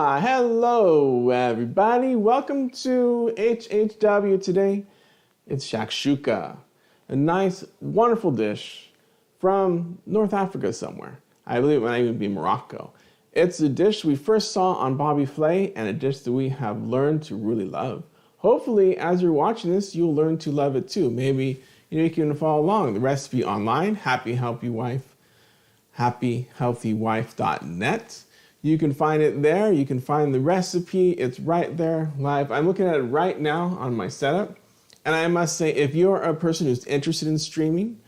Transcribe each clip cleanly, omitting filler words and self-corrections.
Hello everybody. Welcome to HHW today. It's Shakshuka, a nice, wonderful dish from North Africa somewhere. I believe it might even be Morocco. It's a dish we first saw on Bobby Flay and a dish that we have learned to really love. Hopefully, as you're watching this, you'll learn to love it too. Maybe you can follow along. The recipe online, happyhealthywife.net. You can find it there. You can find the recipe. It's right there live. I'm looking at it right now on my setup. And I must say, if you're a person who's interested in streaming,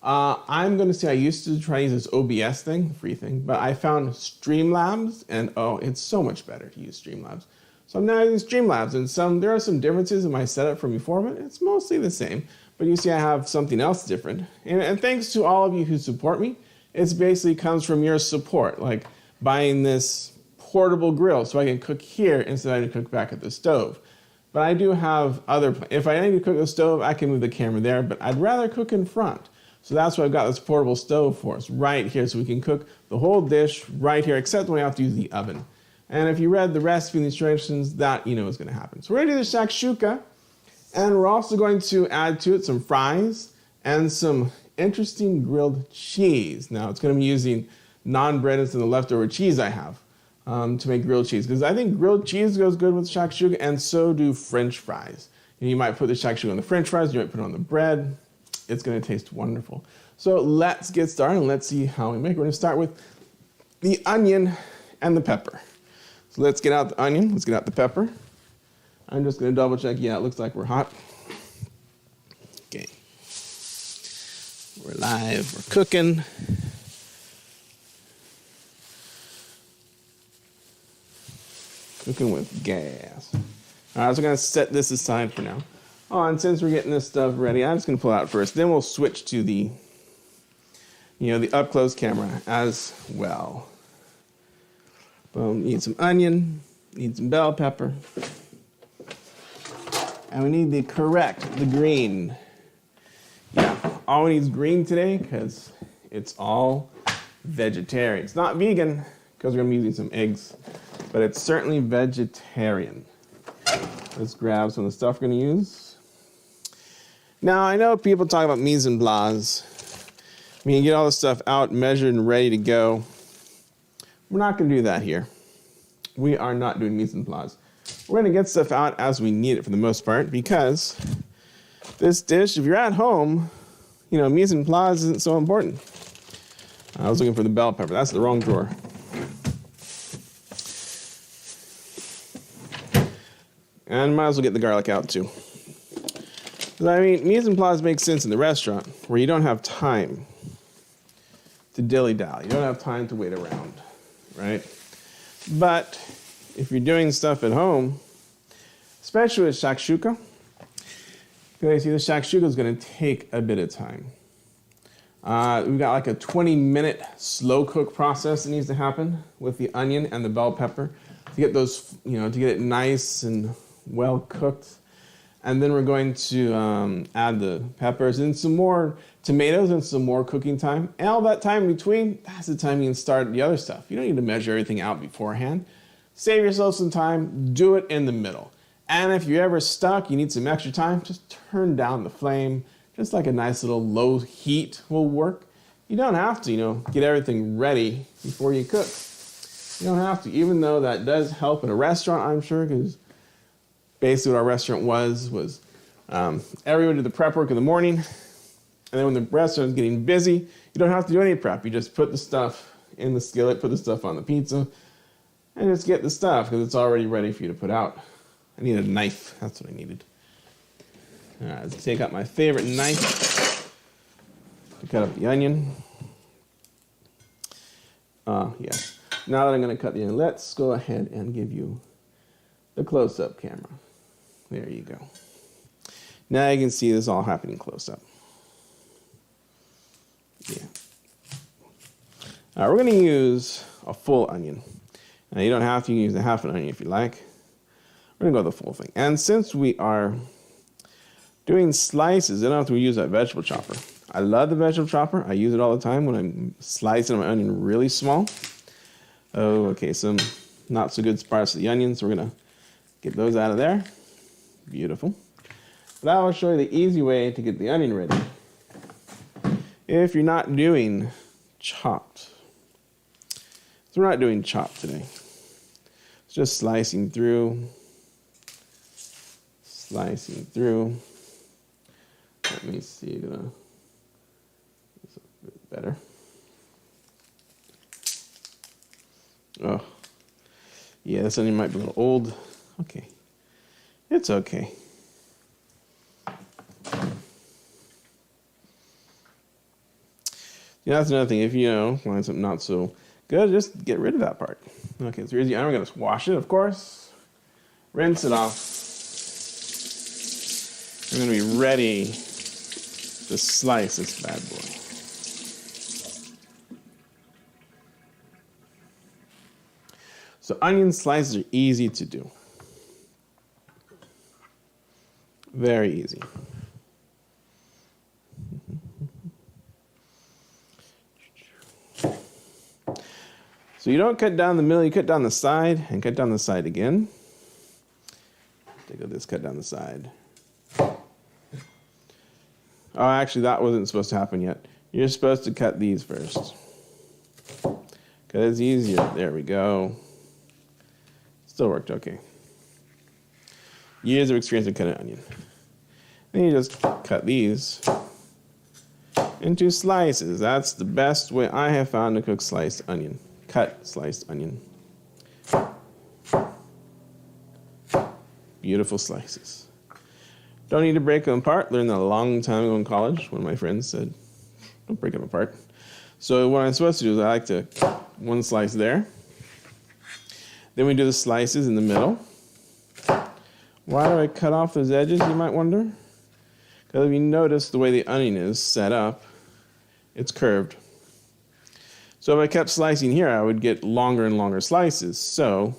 I'm going to say I used to try to use this OBS thing, free thing, but I found Streamlabs, and oh, it's so much better to use Streamlabs. So I'm now using Streamlabs, and there are some differences in my setup from before, but it's mostly the same. But you see I have something else different. And thanks to all of you who support me, it basically comes from your support, like buying this portable grill so I can cook here instead of having to cook back at the stove. But I do have other plans. If I need to cook at the stove, I can move the camera there, but I'd rather cook in front. So that's what I've got this portable stove for us right here, so we can cook the whole dish right here, except when I have to use the oven. And if you read the recipe and the instructions, that you know is going to happen. So we're going to do the shakshuka, and we're also going to add to it some fries and some interesting grilled cheese. Now it's going to be using non-breaded and the leftover cheese I have to make grilled cheese, because I think grilled cheese goes good with shakshuka, and so do French fries. And you might put the shakshuka on the French fries, you might put it on the bread. It's going to taste wonderful. So let's get started and let's see how we make it. We're going to start with the onion and the pepper. So let's get out the onion, let's get out the pepper. I'm just going to double check. Yeah, it looks like we're hot. Okay. We're live, we're cooking. Cooking with gas. All right, so we're going to set this aside for now. Oh, and since we're getting this stuff ready, I'm just going to pull it out first. Then we'll switch to the up-close camera as well. Boom, need some onion, need some bell pepper. And we need the green. Yeah, all we need is green today because it's all vegetarian. It's not vegan because we're going to be using some eggs, but it's certainly vegetarian. Let's grab some of the stuff we're going to use. Now, I know people talk about mise en place. I mean, you get all the stuff out, measured, and ready to go. We're not going to do that here. We are not doing mise en place. We're going to get stuff out as we need it for the most part, because this dish, if you're at home, mise en place isn't so important. I was looking for the bell pepper. That's the wrong drawer. And might as well get the garlic out too. I mean, mise en place makes sense in the restaurant where you don't have time to dilly-dally. You don't have time to wait around, right? But if you're doing stuff at home, especially with shakshuka, because you see the shakshuka is going to take a bit of time. We've got like a 20-minute slow cook process that needs to happen with the onion and the bell pepper to get those, to get it nice and well cooked. And then we're going to add the peppers and some more tomatoes and some more cooking time. And all that time in between, that's the time you can start the other stuff. You don't need to measure everything out beforehand. Save yourself some time, do it in the middle. And if you're ever stuck, you need some extra time, just turn down the flame. Just like a nice little low heat will work. You don't have to, get everything ready before you cook. You don't have to, even though that does help in a restaurant, I'm sure, because basically what our restaurant was everyone did the prep work in the morning, and then when the restaurant is getting busy, you don't have to do any prep. You just put the stuff in the skillet, put the stuff on the pizza, and just get the stuff because it's already ready for you to put out. I needed a knife. That's what I needed. All right, let's take out my favorite knife to cut up the onion. Yeah. Now that I'm going to cut the onion, let's go ahead and give you the close-up camera. There you go. Now you can see this all happening close up. Yeah. All right, we're going to use a full onion. Now you don't have to use a half an onion if you like. We're going to go with the full thing. And since we are doing slices, I don't have to use that vegetable chopper. I love the vegetable chopper. I use it all the time when I'm slicing my onion really small. Oh, okay, some not so good parts of the onion, so we're gonna get those out of there. Beautiful. But I will show you the easy way to get the onion ready. If you're not doing chopped. So we're not doing chopped today. It's just slicing through. Slicing through. Let me see, this a bit better. Oh, yeah, this onion might be a little old. Okay, it's okay. Yeah, that's another thing. If you find something not so good, just get rid of that part. Okay, so here's the onion. We're gonna wash it, of course. Rinse it off. We're gonna be ready to slice this bad boy. So onion slices are easy to do. Very easy. So you don't cut down the middle, you cut down the side and cut down the side again. Take this, cut down the side. Oh, actually, that wasn't supposed to happen yet. You're supposed to cut these first. Because it's easier. There we go. Still worked okay. Years of experience in cutting onion. Then you just cut these into slices. That's the best way I have found to cook sliced onion. Cut sliced onion. Beautiful slices. Don't need to break them apart. Learned that a long time ago in college. One of my friends said, don't break them apart. So what I'm supposed to do is I like to one slice there. Then we do the slices in the middle. Why do I cut off those edges, you might wonder? Because if you notice the way the onion is set up, it's curved. So if I kept slicing here, I would get longer and longer slices. So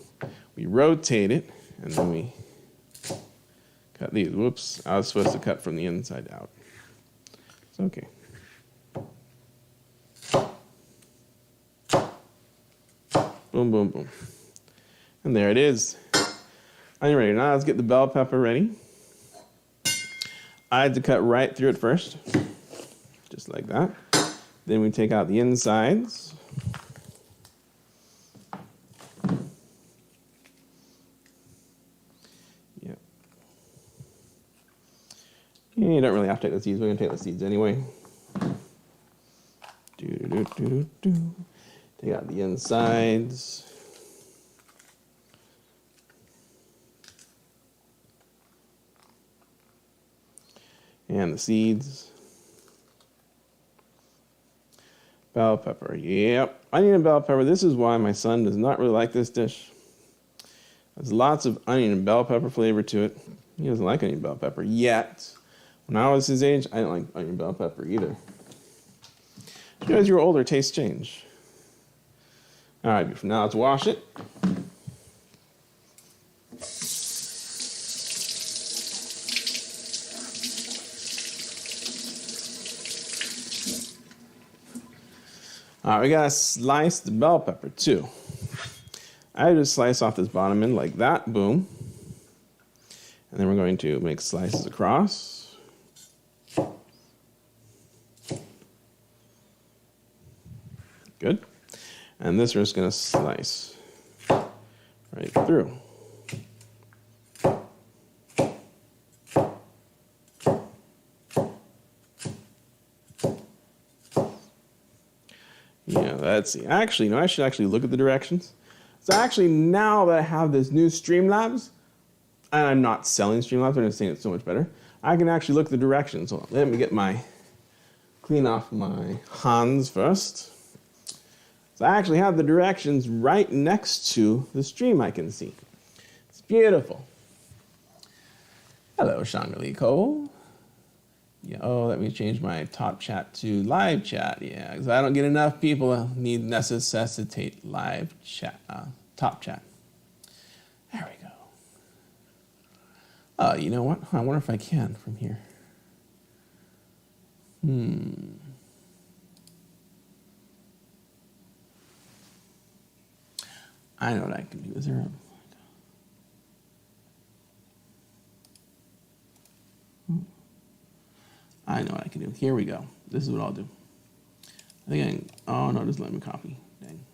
we rotate it, and then we cut these. Whoops, I was supposed to cut from the inside out. It's okay. Boom, boom, boom. And there it is. Onion ready. Now let's get the bell pepper ready. I had to cut right through it first, just like that. Then we take out the insides. Yep. You don't really have to take the seeds. We're going to take the seeds anyway. Take out the insides. And the seeds. Bell pepper, yep. Onion and bell pepper. This is why my son does not really like this dish. There's lots of onion and bell pepper flavor to it. He doesn't like onion and bell pepper yet. When I was his age, I didn't like onion and bell pepper either. As you're older, tastes change. All right, now let's wash it. All right, we gotta slice the bell pepper too. I just slice off this bottom end like that, boom. And then we're going to make slices across. Good. And this we're just gonna slice right through. Yeah, let's see. Actually, I should actually look at the directions. So actually, now that I have this new Streamlabs, and I'm not selling Streamlabs, I'm just saying it's so much better, I can actually look at the directions. So let me get clean off my hands first. So I actually have the directions right next to the stream I can see. It's beautiful. Hello, Shangri Cole. Yeah, oh, let me change my top chat to live chat. Yeah, because I don't get enough people who necessitate live chat, top chat. There we go. Oh, you know what? I wonder if I can from here. I know what I can do. Is there a... I know what I can do. Here we go. This is what I'll do. I think I can... Oh, no, just let me copy. Dang.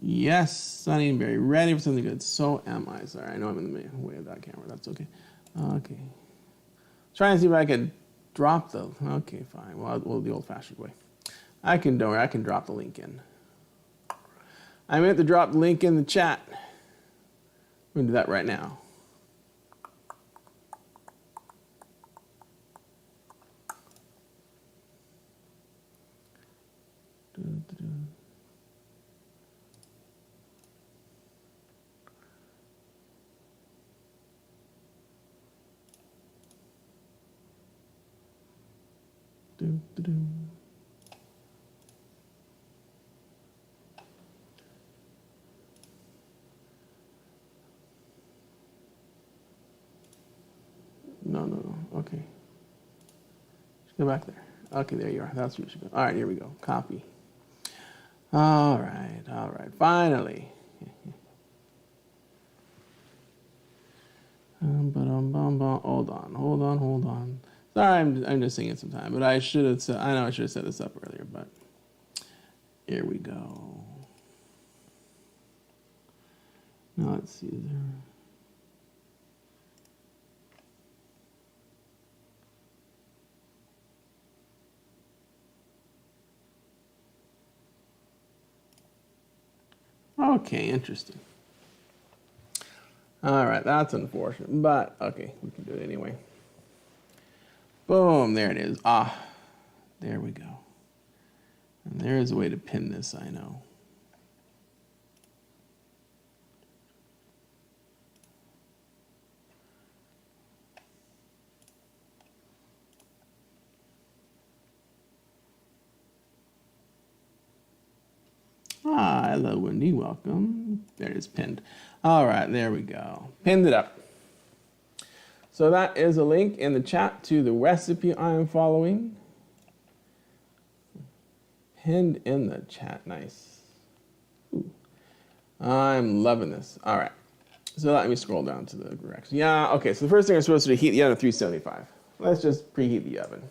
Yes, Sunny and Barry, ready for something good. So am I. Sorry, I know I'm in the way of that camera. That's okay. Okay. Trying to see if I can drop the... Okay, fine. Well, we'll the old-fashioned way. Don't worry, I can drop the link in. I meant to drop the link in the chat. We're going to do that right now. No. Okay. Just go back there. Okay, there you are. That's where you should go. All right, here we go. Copy. All right. Finally. Hold on. Sorry, I'm just taking some time, but I should have said, I know I should have set this up earlier, but here we go. Now let's see there. Okay, interesting. All right, that's unfortunate, but okay, we can do it anyway. Boom, there it is. Ah, there we go. And there is a way to pin this, I know. Ah, hello, Wendy. Welcome. There it is pinned. All right, there we go. Pinned it up. So that is a link in the chat to the recipe I am following. Pinned in the chat. Nice. Ooh. I'm loving this. All right. So let me scroll down to the directions. Yeah, okay. So the first thing I'm supposed to do is heat the oven at 375. Let's just preheat the oven.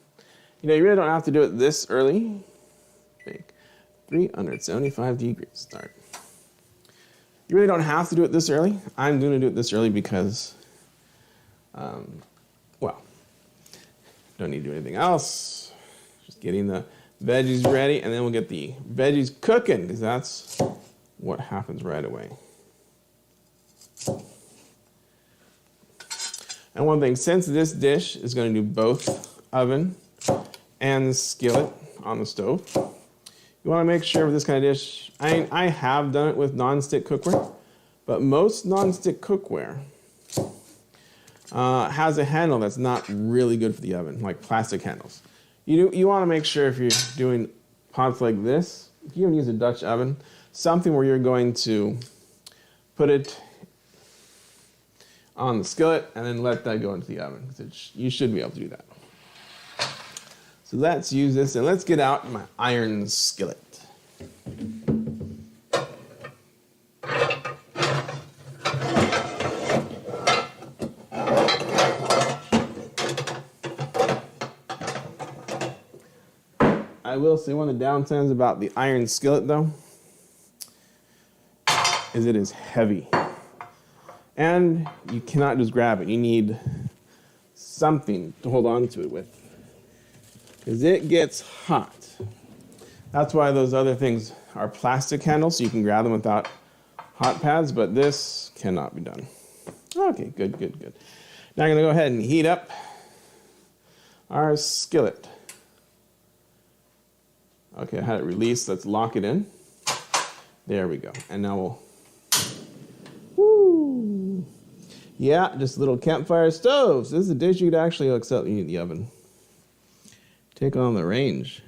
You know, you really don't have to do it this early. Bake. 375 degrees. Start. You really don't have to do it this early. I'm going to do it this early because, well, don't need to do anything else. Just getting the veggies ready, and then we'll get the veggies cooking because that's what happens right away. And one thing, since this dish is going to do both oven and skillet on the stove, you want to make sure with this kind of dish, I have done it with non-stick cookware, but most non-stick cookware has a handle that's not really good for the oven, like plastic handles. You want to make sure if you're doing pots like this, if you're going to use a Dutch oven, something where you're going to put it on the skillet and then let that go into the oven. You should be able to do that. So let's use this, and let's get out my iron skillet. I will say one of the downsides about the iron skillet, though, is it is heavy. And you cannot just grab it. You need something to hold on to it with, because it gets hot. That's why those other things are plastic handles, so you can grab them without hot pads, but this cannot be done. Okay, good. Now I'm going to go ahead and heat up our skillet. Okay, I had it released. Let's lock it in. There we go. And now we'll... Woo! Yeah, just little campfire stoves. This is a dish you could actually hook up in the oven. Take on the range.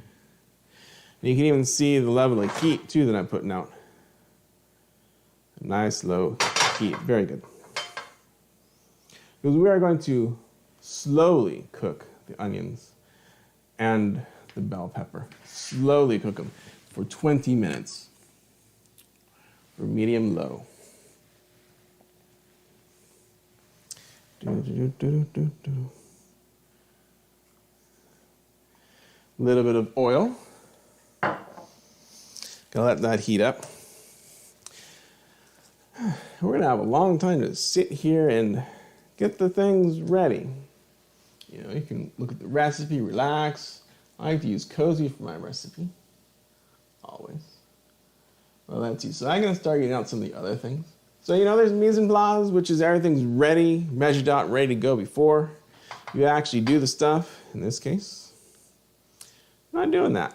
And you can even see the level of heat, too, that I'm putting out. Nice low heat. Very good. Because we are going to slowly cook the onions and the bell pepper. Slowly cook them for 20 minutes. For medium low. Little bit of oil. Gonna let that heat up. We're gonna have a long time to sit here and get the things ready. You know, you can look at the recipe, relax. I like to use Cozy for my recipe, always. Well, that's you. So I'm gonna start getting out some of the other things. So, you know, there's mise en place, which is everything's ready, measured out, ready to go before you actually do the stuff. In this case, I'm not doing that.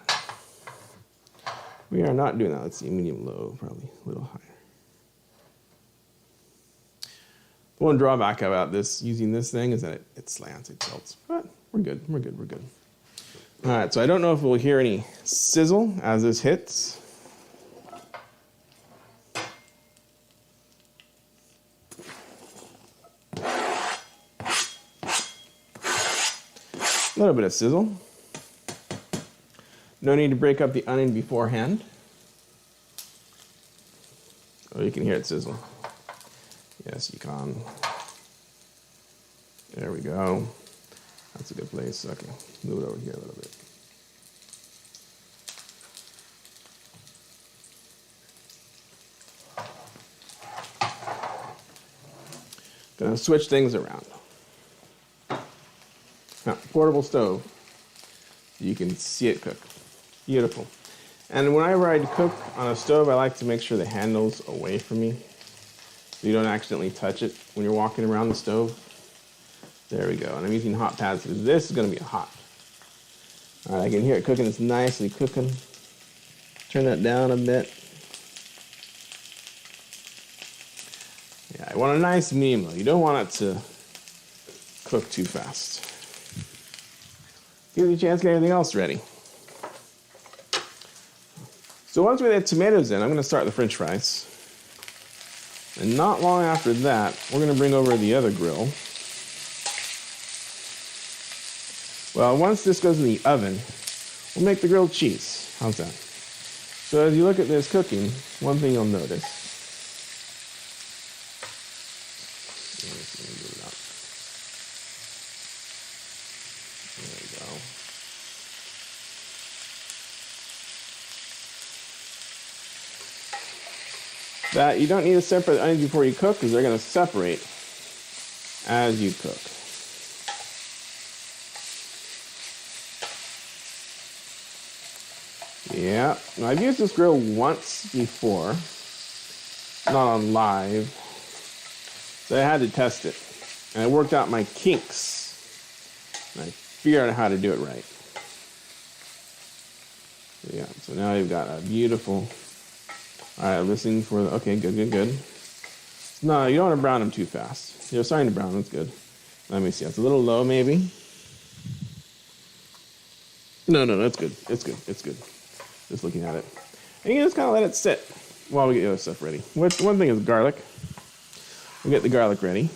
We are not doing that. Let's see, medium low, probably a little higher. The one drawback about this, using this thing, is that it slants, it tilts. But we're good, we're good, we're good. All right, so I don't know if we'll hear any sizzle as this hits. A little bit of sizzle. No need to break up the onion beforehand. Oh, you can hear it sizzle. Yes, you can. There we go. That's a good place. Okay, move it over here a little bit. Gonna switch things around. Now, portable stove. You can see it cook. Beautiful. And whenever I cook on a stove, I like to make sure the handle's away from me, so you don't accidentally touch it when you're walking around the stove. There we go. And I'm using hot pads because this is going to be hot. All right, I can hear it cooking. It's nicely cooking. Turn that down a bit. Yeah, I want a nice medium though. You don't want it to cook too fast. Give you a chance to get everything else ready. So once we get tomatoes in, I'm going to start the French fries. And not long after that, we're going to bring over the other grill. Well, once this goes in the oven, we'll make the grilled cheese. How's that? So as you look at this cooking, one thing you'll notice. There we go. That you don't need to separate the onions before you cook because they're going to separate as you cook. Yeah, now I've used this grill once before, not on live, so I had to test it. And I worked out my kinks, and I figured out how to do it right. So yeah, so now you've got a beautiful, all right, listening for the, okay, good, good, good. No, you don't want to brown them too fast. You're starting to brown, that's good. Let me see, it's a little low maybe. No, that's good, it's good, it's good. Just looking at it. And you just kind of let it sit while we get the other stuff ready. One thing is garlic. We'll get the garlic ready.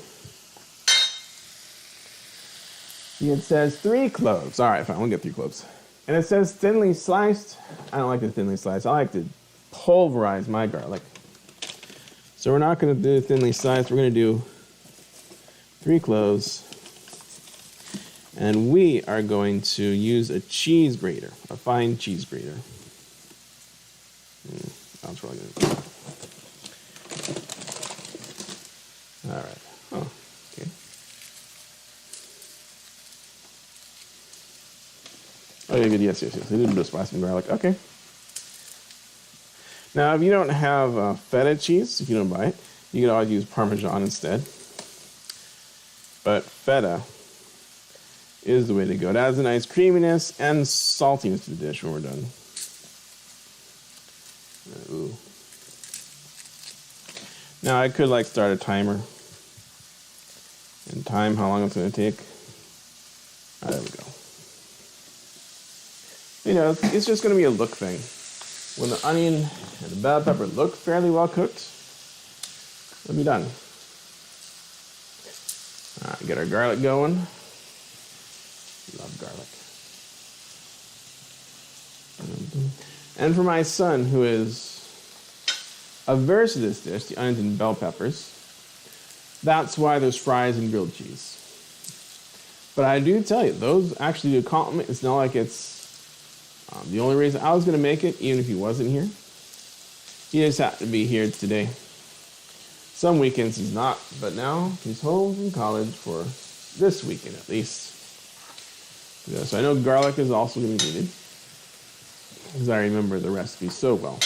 It says 3 cloves. All right, fine, we'll get 3 cloves. And it says thinly sliced. I don't like the thinly sliced. I like to pulverize my garlic. So we're not going to do thinly sliced. We're going to do 3 cloves. And we are going to use a cheese grater, a fine cheese grater. That's probably good. All right. Oh, okay. Oh, yeah, good. Yes. I did just spice some garlic. Okay. Now, if you don't have feta cheese, if you don't buy it, you can always use Parmesan instead. But feta is the way to go. It adds a nice creaminess and saltiness to the dish when we're done. Ooh. Now I could start a timer and time how long it's going to take. There we go. You know, it's just going to be a look thing. When the onion and the bell pepper look fairly well cooked, it'll be done. All right, get our garlic going. Love garlic. And for my son, who is averse to this dish, the onions and bell peppers, that's why there's fries and grilled cheese. But I do tell you, those actually do complement. It's not like it's the only reason I was going to make it, even if he wasn't here. He just happened to be here today. Some weekends he's not, but now he's home from college for this weekend at least. Yeah, so I know garlic is also going to be needed, because I remember the recipe so well.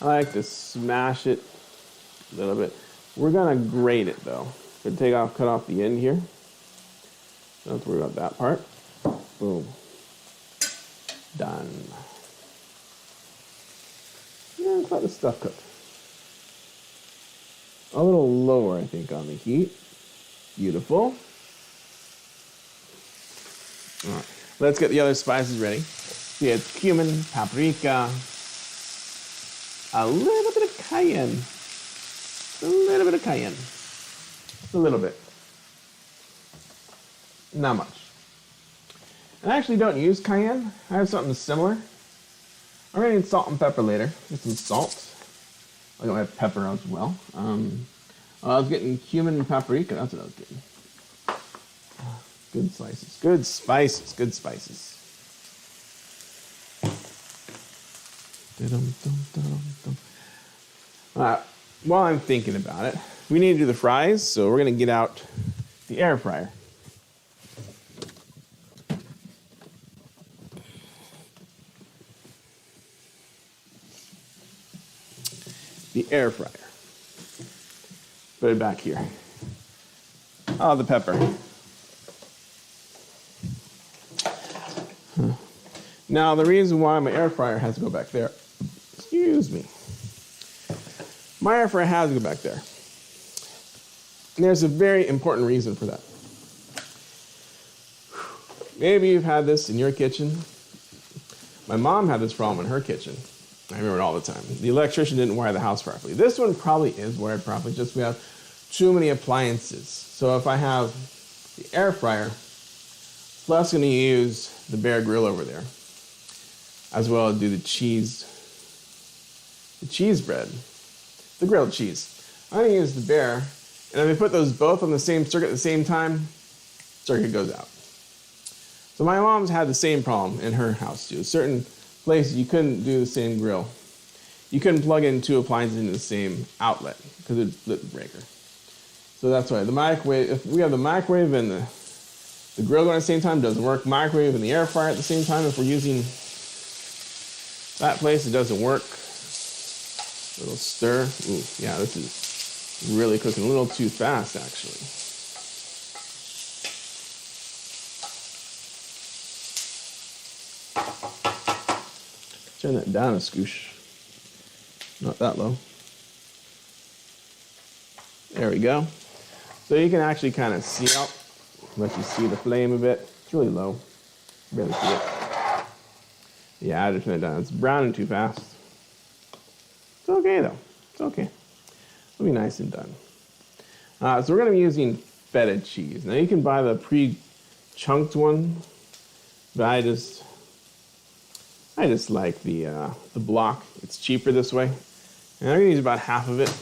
I like to smash it a little bit. We're going to grate it though. Cut off the end here. Don't have to worry about that part. Boom. Done. Yeah, let's let the stuff cook. A little lower, I think, on the heat. Beautiful. All right, let's get the other spices ready. See, it's cumin, paprika, a little bit of cayenne. A little bit of cayenne. Just a little bit. Not much. And I actually don't use cayenne. I have something similar. I'm going to need salt and pepper later. Get some salt. I don't have pepper as well. I was getting cumin and paprika. That's what I was getting. Good slices. Good spices. Good spices. While I'm thinking about it, we need to do the fries, so we're going to get out the air fryer. The air fryer. Put it back here. Oh, the pepper. Now, the reason why my air fryer has to go back there, excuse me. My air fryer has to go back there. And there's a very important reason for that. Maybe you've had this in your kitchen. My mom had this problem in her kitchen. I remember it all the time. The electrician didn't wire the house properly. This one probably is wired properly, just we have too many appliances. So if I have the air fryer, plus going to use the Bear Grill over there, as well as do the cheese bread, the grilled cheese. I'm going to use the Bear, and if I put those both on the same circuit at the same time, circuit goes out. So my mom's had the same problem in her house too. Certain places you couldn't do the same grill. You couldn't plug in two appliances into the same outlet because it'd split the breaker. So that's why the microwave, if we have the microwave and the grill going at the same time, doesn't work. Microwave and the air fryer at the same time, if we're using that place, it doesn't work. A little stir. Ooh, yeah, this is really cooking a little too fast, actually. Turn that down a scoosh. Not that low. There we go. So you can actually kind of see out, let you see the flame a bit. It's really low. Barely see it. Yeah, I just turned it down. It's browning too fast. It's okay though. It's okay. It'll be nice and done. So we're going to be using feta cheese. Now you can buy the pre-chunked one, but I just like the block. It's cheaper this way. And I'm going to use about half of it.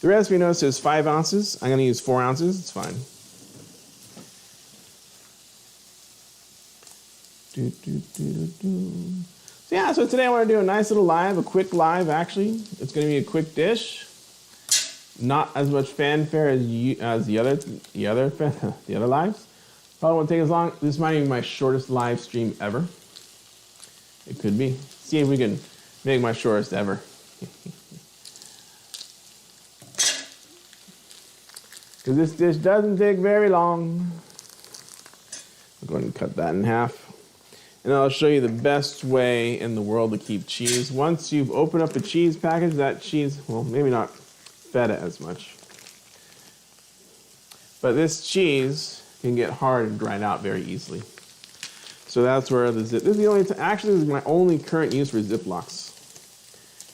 The recipe note says 5 ounces. I'm going to use 4 ounces. It's fine. So yeah, so today I want to do a nice little live, a quick live actually. It's going to be a quick dish. Not as much fanfare as the other lives. Probably won't take as long. This might be my shortest live stream ever. It could be. See if we can make my shortest ever. Because this dish doesn't take very long. I'm going to cut that in half. And I'll show you the best way in the world to keep cheese. Once you've opened up a cheese package, that cheese, well, maybe not feta as much. But this cheese can get hard and dried out very easily. So that's where the zip, this is the only, actually this is my only current use for Ziplocs.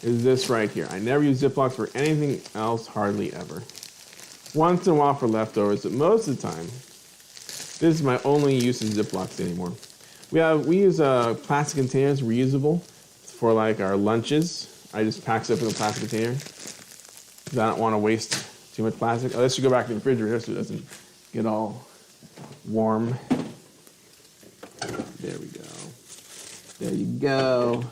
Is this right here. I never use Ziplocs for anything else, hardly ever. Once in a while for leftovers, but most of the time, this is my only use of Ziplocs anymore. We use plastic containers, reusable, for like our lunches. I just pack stuff in a plastic container because I don't want to waste too much plastic. Unless you go back to the refrigerator so it doesn't get all warm. There we go. There you go.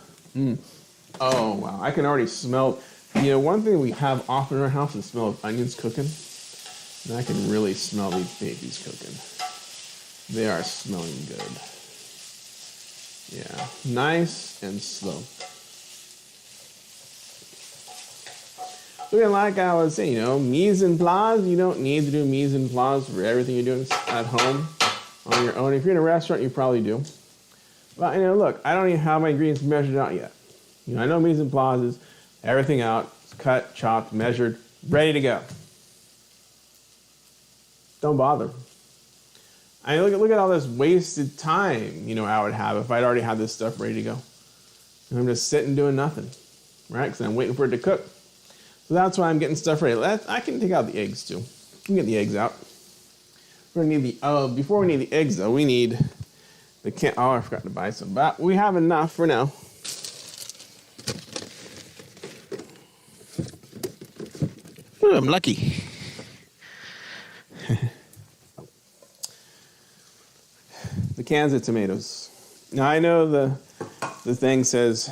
Oh, wow. I can already smell. You know, one thing we have often in our house is the smell of onions cooking. And I can really smell these babies cooking. They are smelling good. Yeah, nice and slow. So again, like I was saying, you know, mise en place, you don't need to do mise en place for everything you're doing at home on your own. If you're in a restaurant, you probably do. But, you know, look, I don't even have my ingredients measured out yet. You know, I know mise en place is everything out, it's cut, chopped, measured, ready to go. Don't bother. I mean, look at all this wasted time, you know, I would have if I'd already had this stuff ready to go. And I'm just sitting doing nothing, right? Because I'm waiting for it to cook. So that's why I'm getting stuff ready. I can take out the eggs too. We can get the eggs out. We're gonna need before we need the eggs though, we need the can. Oh, I forgot to buy some, but we have enough for now. Ooh, I'm lucky. The cans of tomatoes. Now I know the thing says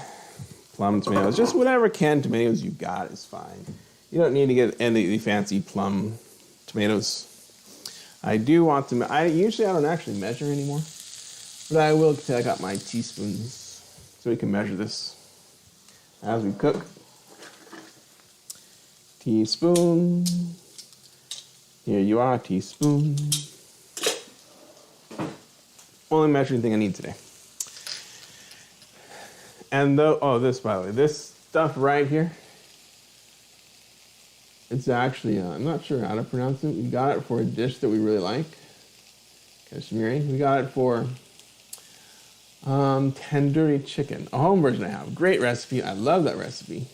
plum tomatoes. Just whatever canned tomatoes you got is fine. You don't need to get any fancy plum tomatoes. I do want to. I don't actually measure anymore, but I will take out my teaspoons so we can measure this as we cook. Teaspoon. Here you are, teaspoon. Only measuring thing I need today. And this, by the way, this stuff right here, it's actually, I'm not sure how to pronounce it. We got it for a dish that we really like. Kashmiri. We got it for tandoori chicken, a home version I have. Great recipe. I love that recipe.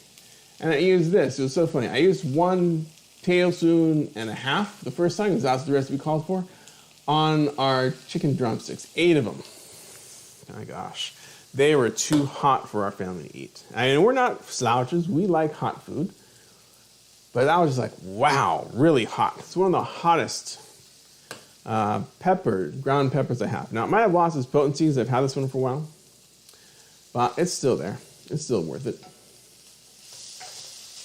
And I used this. It was so funny. I used 1 tablespoon and a half the first time because that's what the recipe calls for on our chicken drumsticks. 8 of them. Oh my gosh. They were too hot for our family to eat. I mean, we're not slouches. We like hot food. But that was just like, wow, really hot. It's one of the hottest ground peppers I have. Now, it might have lost its potency because I've had this one for a while. But it's still there. It's still worth it.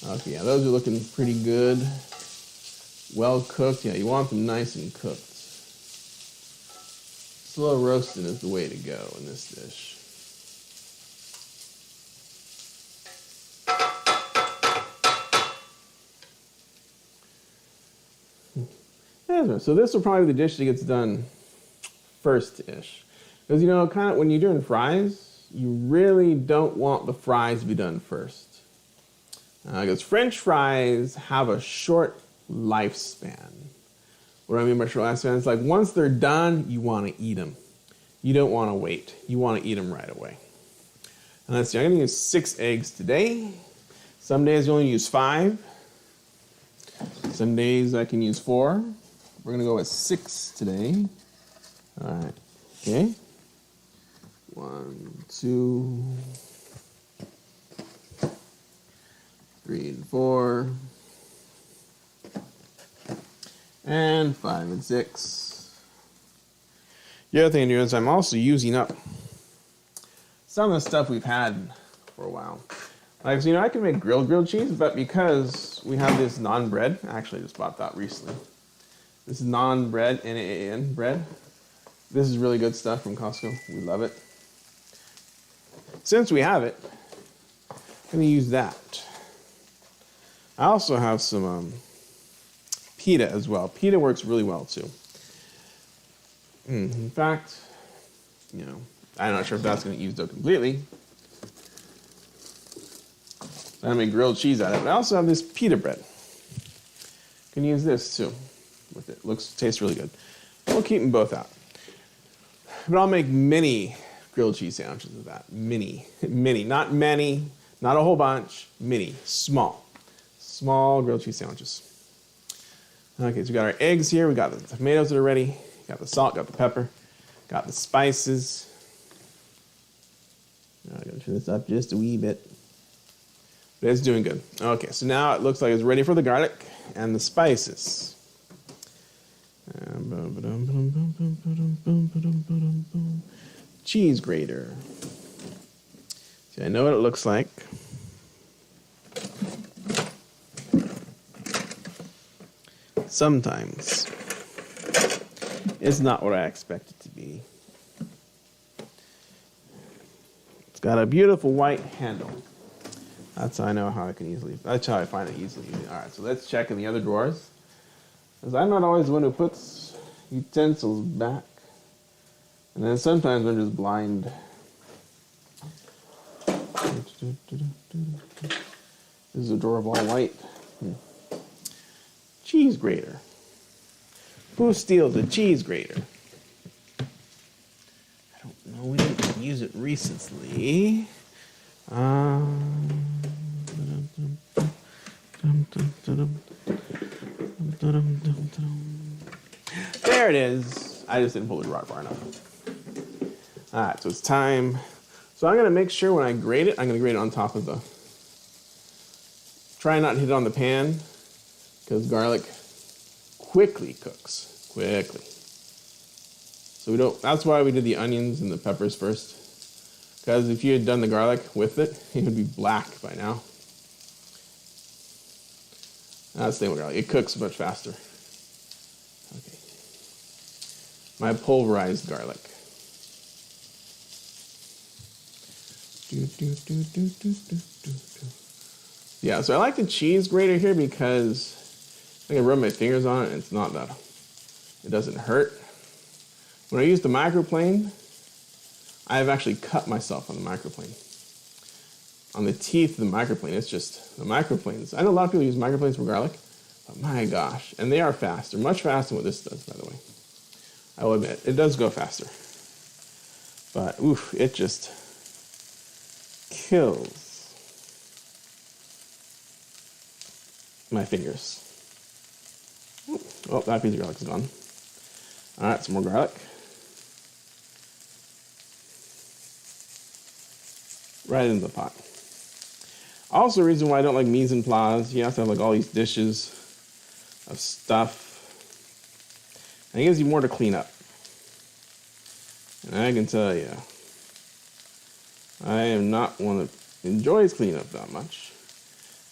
Okay, yeah, those are looking pretty good. Well cooked. Yeah, you want them nice and cooked. Slow roasting is the way to go in this dish. So this will probably be the dish that gets done first-ish. Because, you know, kind of when you're doing fries, you really don't want the fries to be done first. Because French fries have a short lifespan. What do I mean by short lifespan? It's like once they're done, you want to eat them. You don't want to wait. You want to eat them right away. And let's see, I'm going to use 6 eggs today. Some days you only use 5. Some days I can use 4. We're going to go with 6 today. All right. Okay. 1, 2, 3 and 4. And 5 and 6. The other thing I'm doing is I'm also using up some of the stuff we've had for a while. Like, so, you know, I can make grilled cheese, but because we have this naan bread, actually I just bought that recently. This is naan bread, N-A-A-N bread. This is really good stuff from Costco. We love it. Since we have it, I'm going to use that. I also have some pita as well. Pita works really well too. In fact, you know, I'm not sure if that's going to use up completely. I'm going to make grilled cheese out of it. I also have this pita bread. You can use this too with it. Tastes really good. We'll keep them both out. But I'll make mini grilled cheese sandwiches with that. Mini, not many, not a whole bunch. Mini, small grilled cheese sandwiches. Okay, so we got our eggs here. We got the tomatoes that are ready. Got the salt, got the pepper, got the spices. Turn this up just a wee bit. But it's doing good. Okay, so now it looks like it's ready for the garlic and the spices. Cheese grater. See, I know what it looks like. Sometimes it's not what I expect it to be. It's got a beautiful white handle. That's how I know how I can easily, that's how I find it easily. All right, so let's check in the other drawers. Because I'm not always the one who puts utensils back. And then sometimes I'm just blind. This is a drawer of all white. Cheese grater. Who steals the cheese grater? I don't know. We didn't use it recently. There it is. I just didn't pull the rod far enough. All right, so it's time. So I'm going to make sure when I grate it, I'm going to grate it on top of the... Try not to hit it on the pan, because garlic quickly cooks. Quickly. So we don't... That's why we did the onions and the peppers first. Because if you had done the garlic with it, it would be black by now. That's the thing with garlic. It cooks much faster. Okay. My pulverized garlic. Yeah, so I like the cheese grater here because I can rub my fingers on it and it's not that, it doesn't hurt. When I use the microplane, I've actually cut myself on the microplane. On the teeth of the microplane, it's just the microplanes. I know a lot of people use microplanes for garlic, but my gosh, and they are faster, much faster than what this does, by the way. I will admit, it does go faster. But oof, it just kills my fingers. Oh, that piece of garlic is gone. All right, some more garlic. Right into the pot. Also, the reason why I don't like mise en place, you have to have like all these dishes of stuff. And it gives you more to clean up. And I can tell you, I am not one that enjoys cleaning up that much.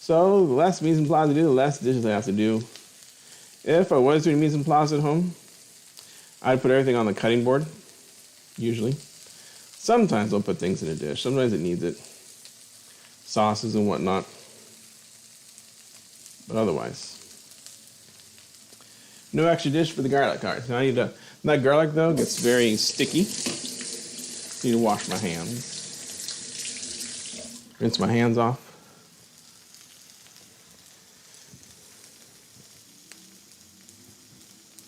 So the less mise en place I do, the less dishes I have to do. If I was doing mise en place at home, I'd put everything on the cutting board, usually. Sometimes I'll put things in a dish. Sometimes it needs it. Sauces and whatnot. But otherwise, no extra dish for the garlic. All right, so I need to, that garlic though gets very sticky. I need to wash my hands. Rinse my hands off.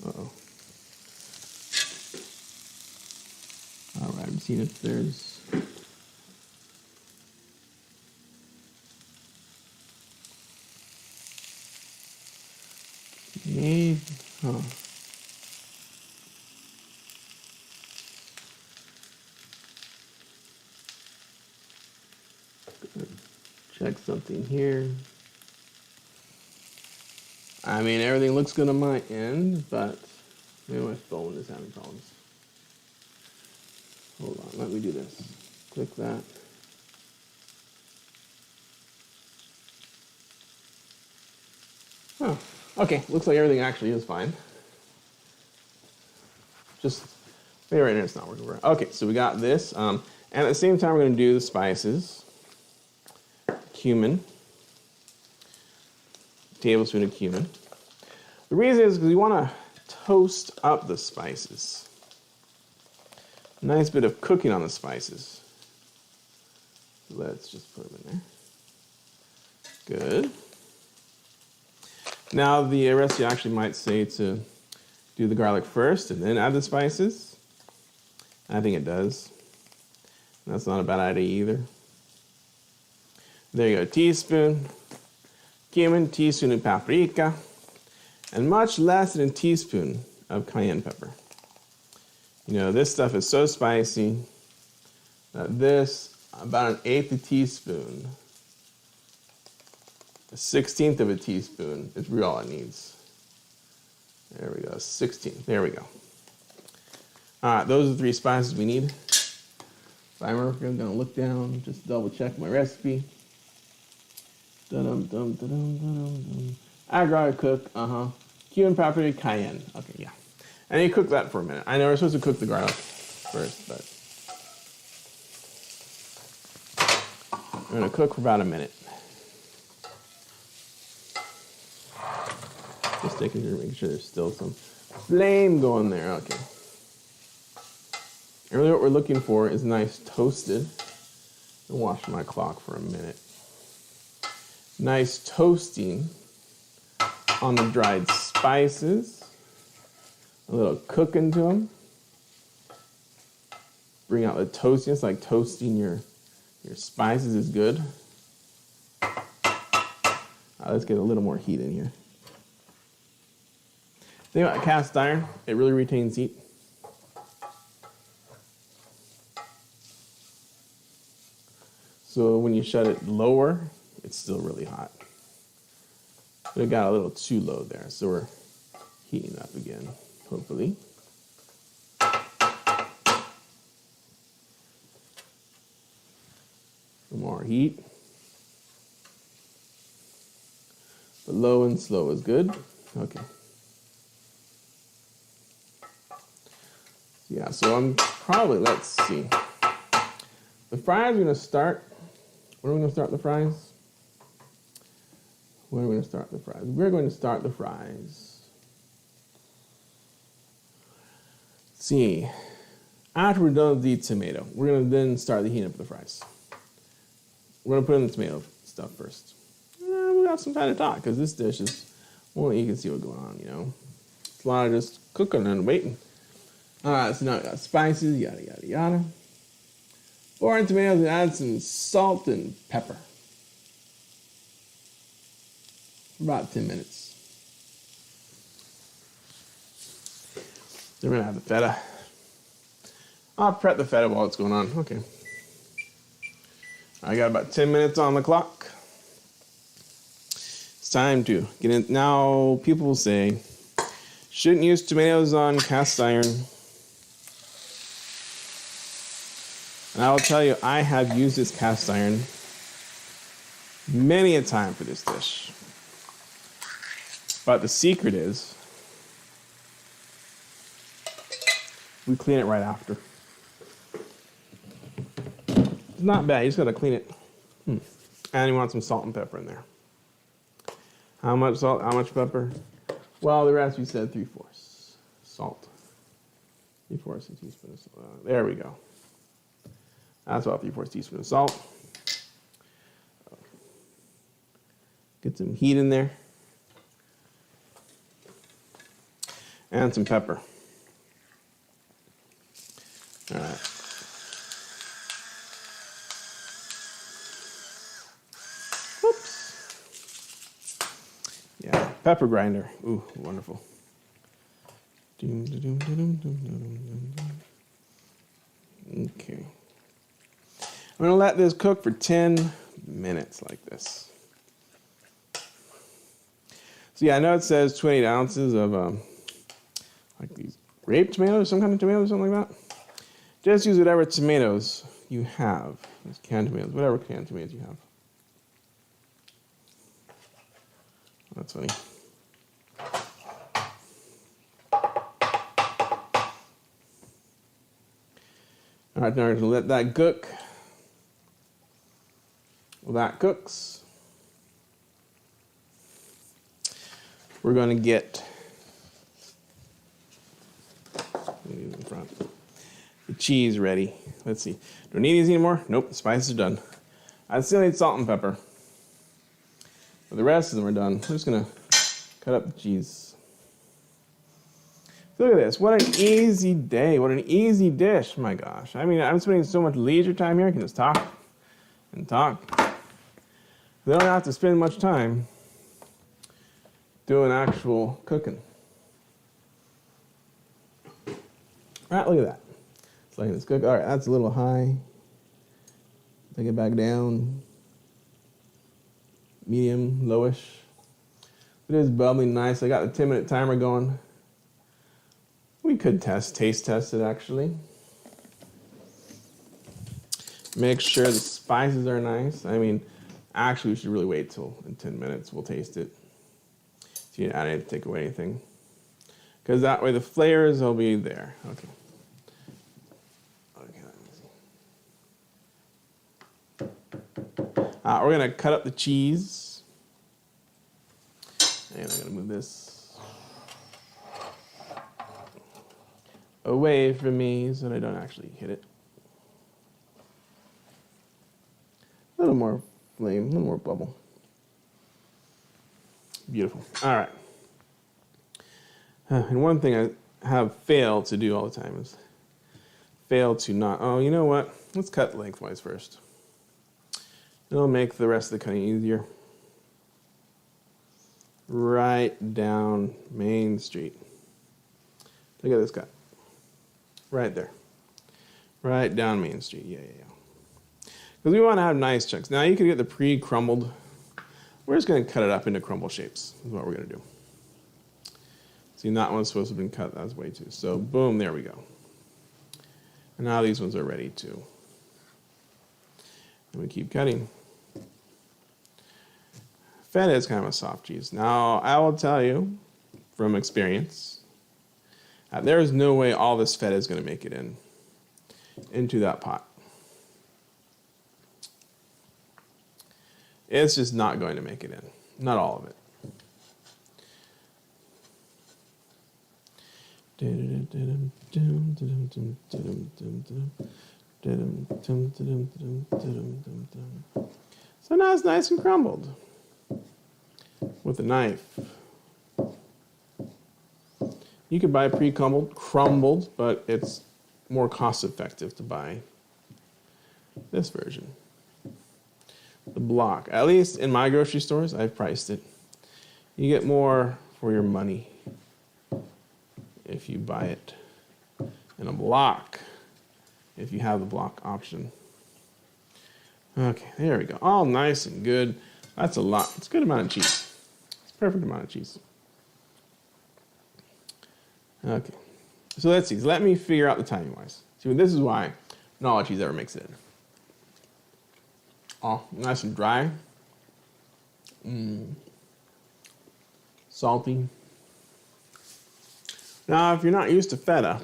Uh-oh. All right, I'm seeing if there's... Maybe, huh. Check something here. I mean, everything looks good on my end, but maybe my phone is having problems. Hold on, let me do this. Click that. Oh, okay, looks like everything actually is fine. Just, maybe right now it's not working right. Okay, so we got this. And at the same time, we're going to do the spices. Cumin. Tablespoon of cumin. The reason is because we want to toast up the spices. A nice bit of cooking on the spices. Let's just put them in there. Good. Now the recipe actually might say to do the garlic first and then add the spices. I think it does. That's not a bad idea either. There you go, teaspoon cumin, teaspoon of paprika, and much less than a teaspoon of cayenne pepper. You know, this stuff is so spicy that this, about 1/8 a teaspoon. A 1/16 of a teaspoon is really all it needs. There we go, 16. There we go. All right, those are the 3 spices we need. I'm gonna look down, just double check my recipe. Agave cook, cumin, paprika, cayenne. Okay, yeah. And you cook that for a minute. I know we're supposed to cook the garlic first, but I'm gonna cook for about a minute. Just making sure there's still some flame going there. Okay. And really what we're looking for is nice toasted. I'll watch my clock for a minute. Nice toasting on the dried spices. A little cooking to them. Bring out the toastiness, like toasting your spices is good. Let's get a little more heat in here. The thing about cast iron, it really retains heat. So when you shut it lower, it's still really hot. But it got a little too low there, so we're heating up again, hopefully. Some more heat. But low and slow is good. Okay. Yeah, so I'm probably, let's see. The fries are going to start. Where are we going to start the fries? Where are we going to start the fries? We're going to start the fries. Let's see. After we're done with the tomato, we're going to then start the heat up of the fries. We're going to put in the tomato stuff first. We got some time to talk because this dish is, well, you can see what's going on, you know. It's a lot of just cooking and waiting. All right, so now we got spices, yada, yada, yada. Pour in tomatoes and add some salt and pepper. For about 10 minutes. Then we're gonna have the feta. I'll prep the feta while it's going on. Okay. I got about 10 minutes on the clock. It's time to get in. Now, people will say, shouldn't use tomatoes on cast iron. And I will tell you, I have used this cast iron many a time for this dish. But the secret is, we clean it right after. It's not bad, you just gotta clean it. And you want some salt and pepper in there. How much salt, how much pepper? Well, the recipe said 3/4 salt. 3/4 teaspoon of salt. There we go. That's about 3/4 teaspoon of salt. Get some heat in there. And some pepper. All right. Whoops. Yeah, pepper grinder. Ooh, wonderful. Okay. I'm gonna let this cook for 10 minutes like this. So yeah, I know it says 28 ounces of like these grape tomatoes, some kind of tomatoes, something like that. Just use whatever tomatoes you have. These canned tomatoes, whatever canned tomatoes you have. That's funny. All right, now we're gonna let that cook. Well, that cooks. We're going to get in front. The cheese ready. Let's see. Don't need these anymore? Nope, the spices are done. I still need salt and pepper. But the rest of them are done. I'm just going to cut up the cheese. Look at this. What an easy day. What an easy dish. My gosh. I mean, I'm spending so much leisure time here. I can just talk and talk. They don't have to spend much time doing actual cooking. All right, look at that. It's letting this cook. All right, that's a little high. Take it back down. Medium, lowish. It is bubbling nice. I got the 10-minute timer going. We could taste test it actually. Make sure the spices are nice. I mean, actually we should really wait till in 10 minutes we'll taste it. So you didn't add anything, take away anything. Because that way the flavors will be there. Okay. We're gonna cut up the cheese. And I'm gonna move this away from me so that I don't actually hit it. A little more flame, a little more bubble. Beautiful. All right. And one thing I have failed to do all the time is fail to not, oh, you know what? Let's cut lengthwise first. It'll make the rest of the cutting easier. Right down Main Street. Look at this cut. Right there. Right down Main Street. Yeah. Because we want to have nice chunks. Now you can get the pre-crumbled. We're just going to cut it up into crumble shapes. Is what we're going to do. See, that one's supposed to have been cut. That was way too. So boom, there we go. And now these ones are ready too. And we keep cutting. Feta is kind of a soft cheese. Now, I will tell you from experience, there is no way all this feta is going to make it into that pot. It's just not going to make it in. Not all of it. So now it's nice and crumbled with a knife. You could buy crumbled, but it's more cost effective to buy this version. The block. At least in my grocery stores, I've priced it. You get more for your money if you buy it in a block, if you have the block option. Okay, there we go. All nice and good. That's a lot. It's a good amount of cheese. It's a perfect amount of cheese. Okay. So let's see. Let me figure out the timing wise. See, this is why not all cheese ever makes it in. Oh, nice and dry. Salty. Now, if you're not used to feta,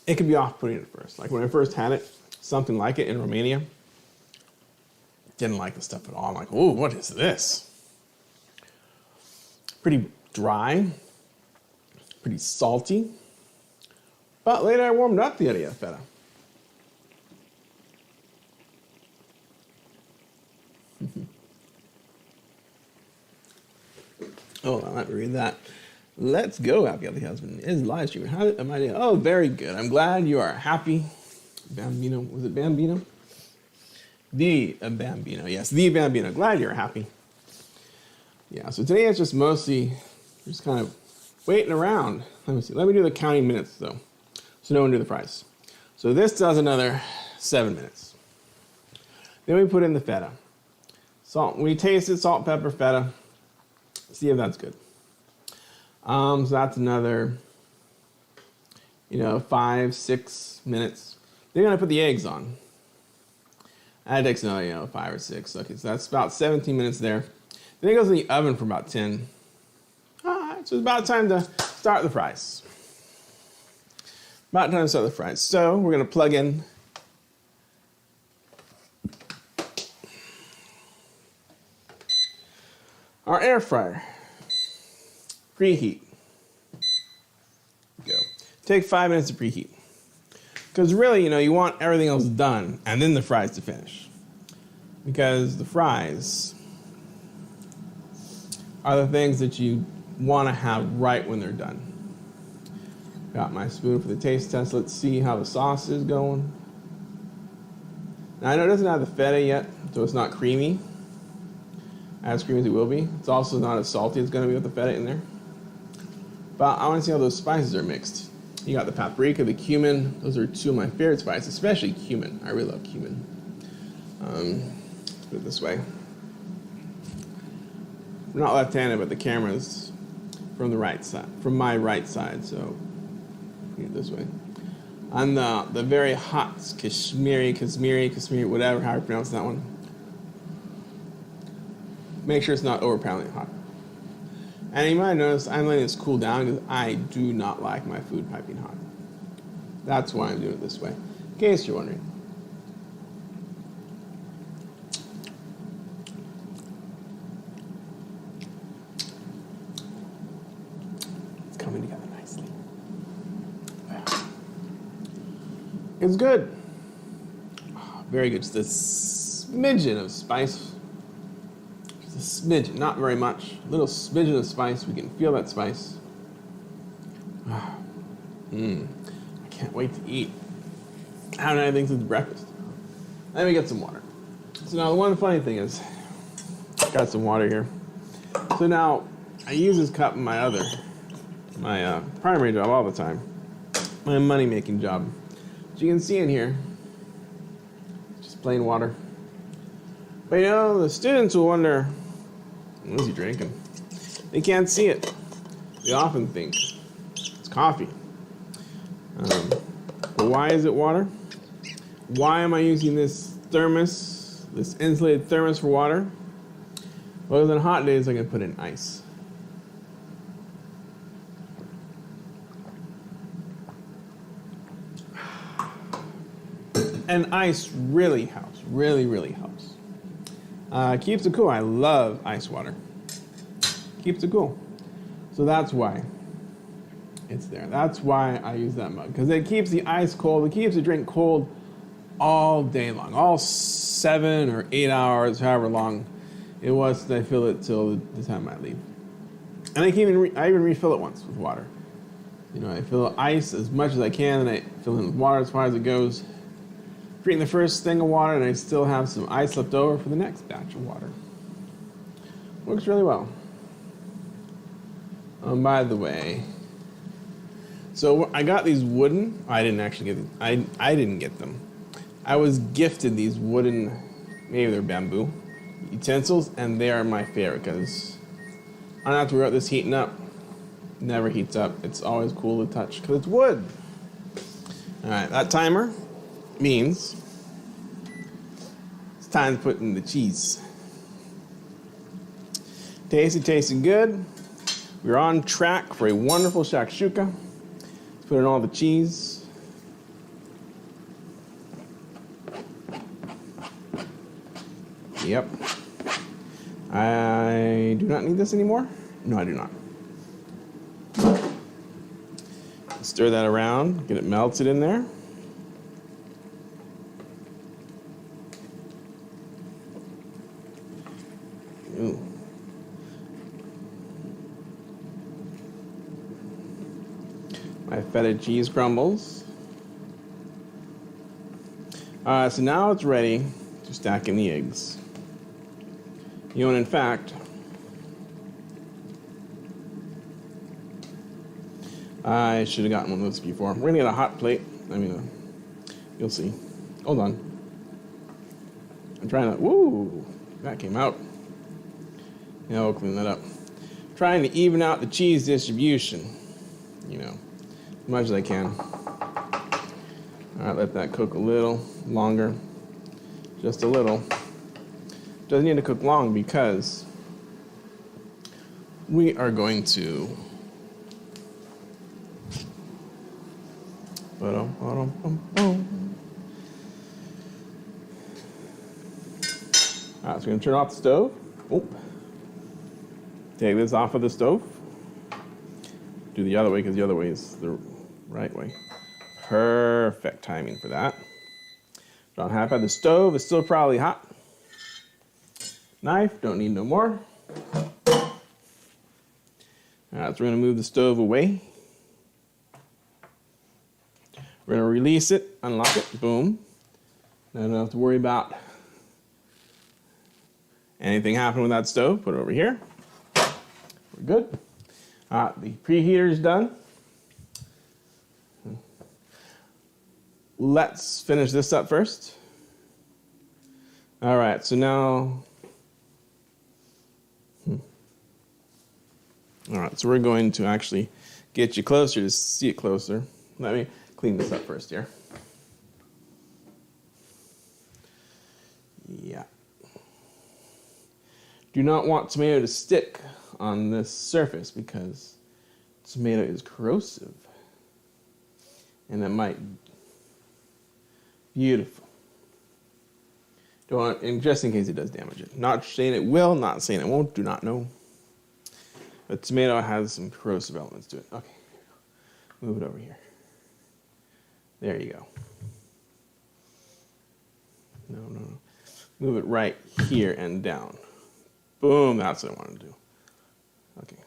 it can be off-putting at first. Like when I first had it, something like it in Romania, didn't like the stuff at all. I'm like, oh, what is this? Pretty dry, pretty salty. But later I warmed up the idea of feta. Oh, I'll have to read that. Let's go, Happy Healthy Husband. Is live streaming. How am I doing? Oh, very good. I'm glad you are happy. Bambino. Was it Bambino? The Bambino. Yes, the Bambino. Glad you're happy. Yeah, so today it's just mostly just kind of waiting around. Let me see. Let me do the counting minutes, though, so no one do the fries. So this does another 7 minutes. Then we put in the feta. Salt. We taste it, salt, pepper, feta. See if that's good. So that's another, 5, 6 minutes. Then you're gonna put the eggs on. That takes another, 5 or 6. Okay, so that's about 17 minutes there. Then it goes in the oven for about 10. All right, so it's about time to start the fries. About time to start the fries. So we're gonna plug in our air fryer. Preheat. Go. Take 5 minutes to preheat. Because really, you want everything else done and then the fries to finish. Because the fries are the things that you want to have right when they're done. Got my spoon for the taste test. Let's see how the sauce is going. Now I know it doesn't have the feta yet, so it's not creamy. As creamy as it will be. It's also not as salty as it's going to be with the feta in there. But I want to see how those spices are mixed. You got the paprika, the cumin. Those are two of my favorite spices, especially cumin. I really love cumin. Let's put it this way. I'm not left-handed, but the camera's from the right side, from my right side, so put it this way. On the very hot Kashmiri, whatever, how you pronounce that one. Make sure it's not overpoundingly hot. And you might notice I'm letting this cool down because I do not like my food piping hot. That's why I'm doing it this way, in case you're wondering. It's coming together nicely. It's good. Very good. Just a smidgen of spice. Just a smidgen, not very much. A little smidgen of spice. We can feel that spice. I can't wait to eat. I haven't had anything since breakfast. Let me get some water. So now the one funny thing is, got some water here. So now I use this cup in my primary job all the time. My money-making job. As you can see in here, just plain water. But you know, the students will wonder, what is he drinking? They can't see it. They often think it's coffee. But why is it water? Why am I using this thermos, this insulated thermos for water? Well, on hot days I can put in ice. And ice really helps, really helps. Keeps it cool. I love ice water. Keeps it cool. So that's why it's there. That's why I use that mug, because it keeps the ice cold. It keeps the drink cold all day long, all 7 or 8 hours, however long it was that I fill it till the time I leave. And I even refill it once with water. You know, I fill ice as much as I can, and I fill it with water as far as it goes. Drink the first thing of water, and I still have some ice left over for the next batch of water. Works really well. By the way, so I got these wooden. I didn't actually get them. I didn't get them. I was gifted these wooden, maybe they're bamboo utensils, and they are my favorite because I don't have to worry about this heating up. Never heats up. It's always cool to touch because it's wood. All right, that timer means it's time to put in the cheese. Tasty good. We're on track for a wonderful shakshuka. Let's put in all the cheese. Yep. I do not need this anymore. No, I do not. Stir that around, get it melted in there. Ooh. My feta cheese crumbles. So now it's ready to stack in the eggs. You know, and in fact, I should have gotten one of those before. We're gonna get a hot plate. You'll see. Hold on. I'm trying to, woo, that came out. Yeah, we'll clean that up. Trying to even out the cheese distribution, you know, as much as I can. All right, let that cook a little longer, just a little. Doesn't need to cook long because we are going to All right, so we're going to turn off the stove. Oop. Take this off of the stove. Do the other way because the other way is the right way. Perfect timing for that. Don't have it. The stove is still probably hot. Knife, don't need no more. All right, so we're going to move the stove away. We're going to release it, unlock it, boom. Now I don't have to worry about anything happening with that stove. Put it over here. We're good. The preheater is done. Let's finish this up first. All right, so now, all right, so we're going to actually get you closer to see it closer. Let me clean this up first here. Yeah. Do not want tomato to stick on this surface because tomato is corrosive. And it might. Beautiful. Don't want, and just in case it does damage it. Not saying it will, not saying it won't, do not know. But tomato has some corrosive elements to it. Okay, move it over here. There you go. No. Move it right here and down. Boom, that's what I want to do. Okay.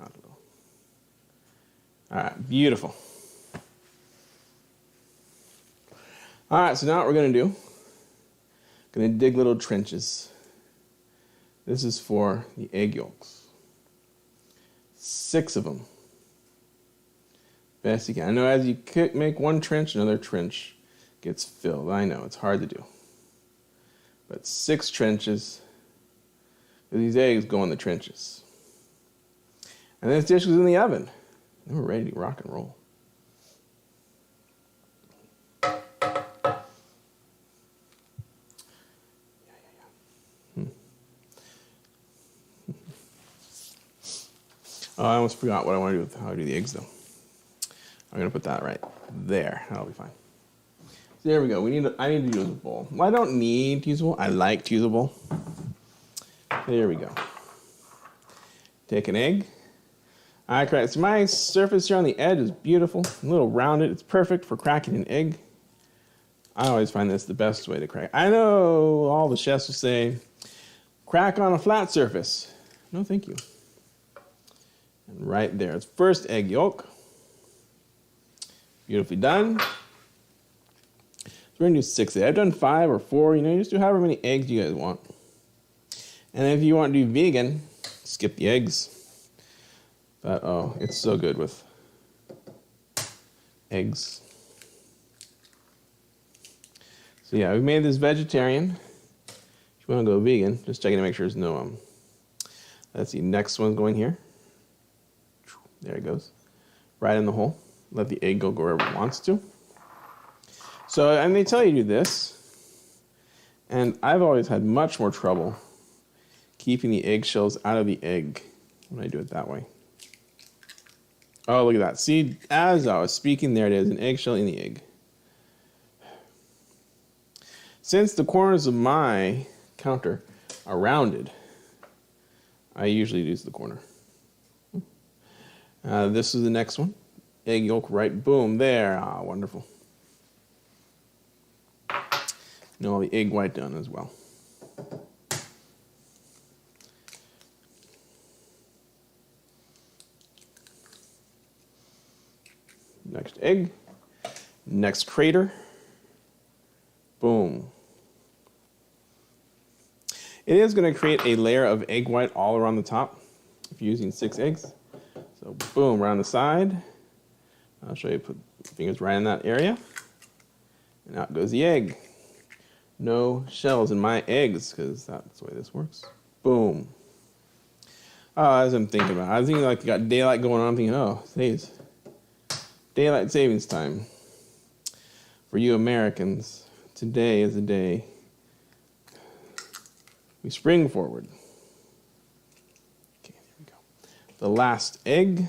Out a little. All right, beautiful. All right, so now what we're going to do, going to dig little trenches. This is for the egg yolks. 6 of them. Best you can. I know as you make one trench, another trench gets filled. I know, it's hard to do. But 6 trenches, these eggs go in the trenches. And this dish goes in the oven. And we're ready to rock and roll. Oh, I almost forgot what I want to do with how I do the eggs, though. I'm going to put that right there. That'll be fine. So there we go. I need to use a bowl. Well, I don't need to use a bowl. I like to use a bowl. There we go. Take an egg. All right, correct. So my surface here on the edge is beautiful, a little rounded. It's perfect for cracking an egg. I always find this the best way to crack. I know all the chefs will say, crack on a flat surface. No, thank you. And right there, it's first egg yolk. Beautifully done. So we're gonna do 6 eggs. I've done 5 or 4. You just do however many eggs you guys want. And if you want to do vegan, skip the eggs. But oh, it's so good with eggs. So yeah, we made this vegetarian. If you want to go vegan, just checking to make sure there's no let's see, next one's going here. There it goes. Right in the hole. Let the egg go wherever it wants to. So, and they tell you to do this. And I've always had much more trouble keeping the eggshells out of the egg when I do it that way. Oh, look at that. See, as I was speaking, there it is, an eggshell in the egg. Since the corners of my counter are rounded, I usually use the corner. This is the next one. Egg yolk, right, boom, there. Ah, wonderful. And all the egg white done as well. Next egg. Next crater. Boom. It is going to create a layer of egg white all around the top if you're using 6 eggs. So boom, around the side. I'll show you, put fingers right in that area. And out goes the egg. No shells in my eggs, because that's the way this works. Boom. Oh, as I'm thinking about it, I was thinking like you got daylight going on. I'm thinking, oh, today's daylight savings time. For you Americans, today is the day we spring forward. Okay, there we go. The last egg.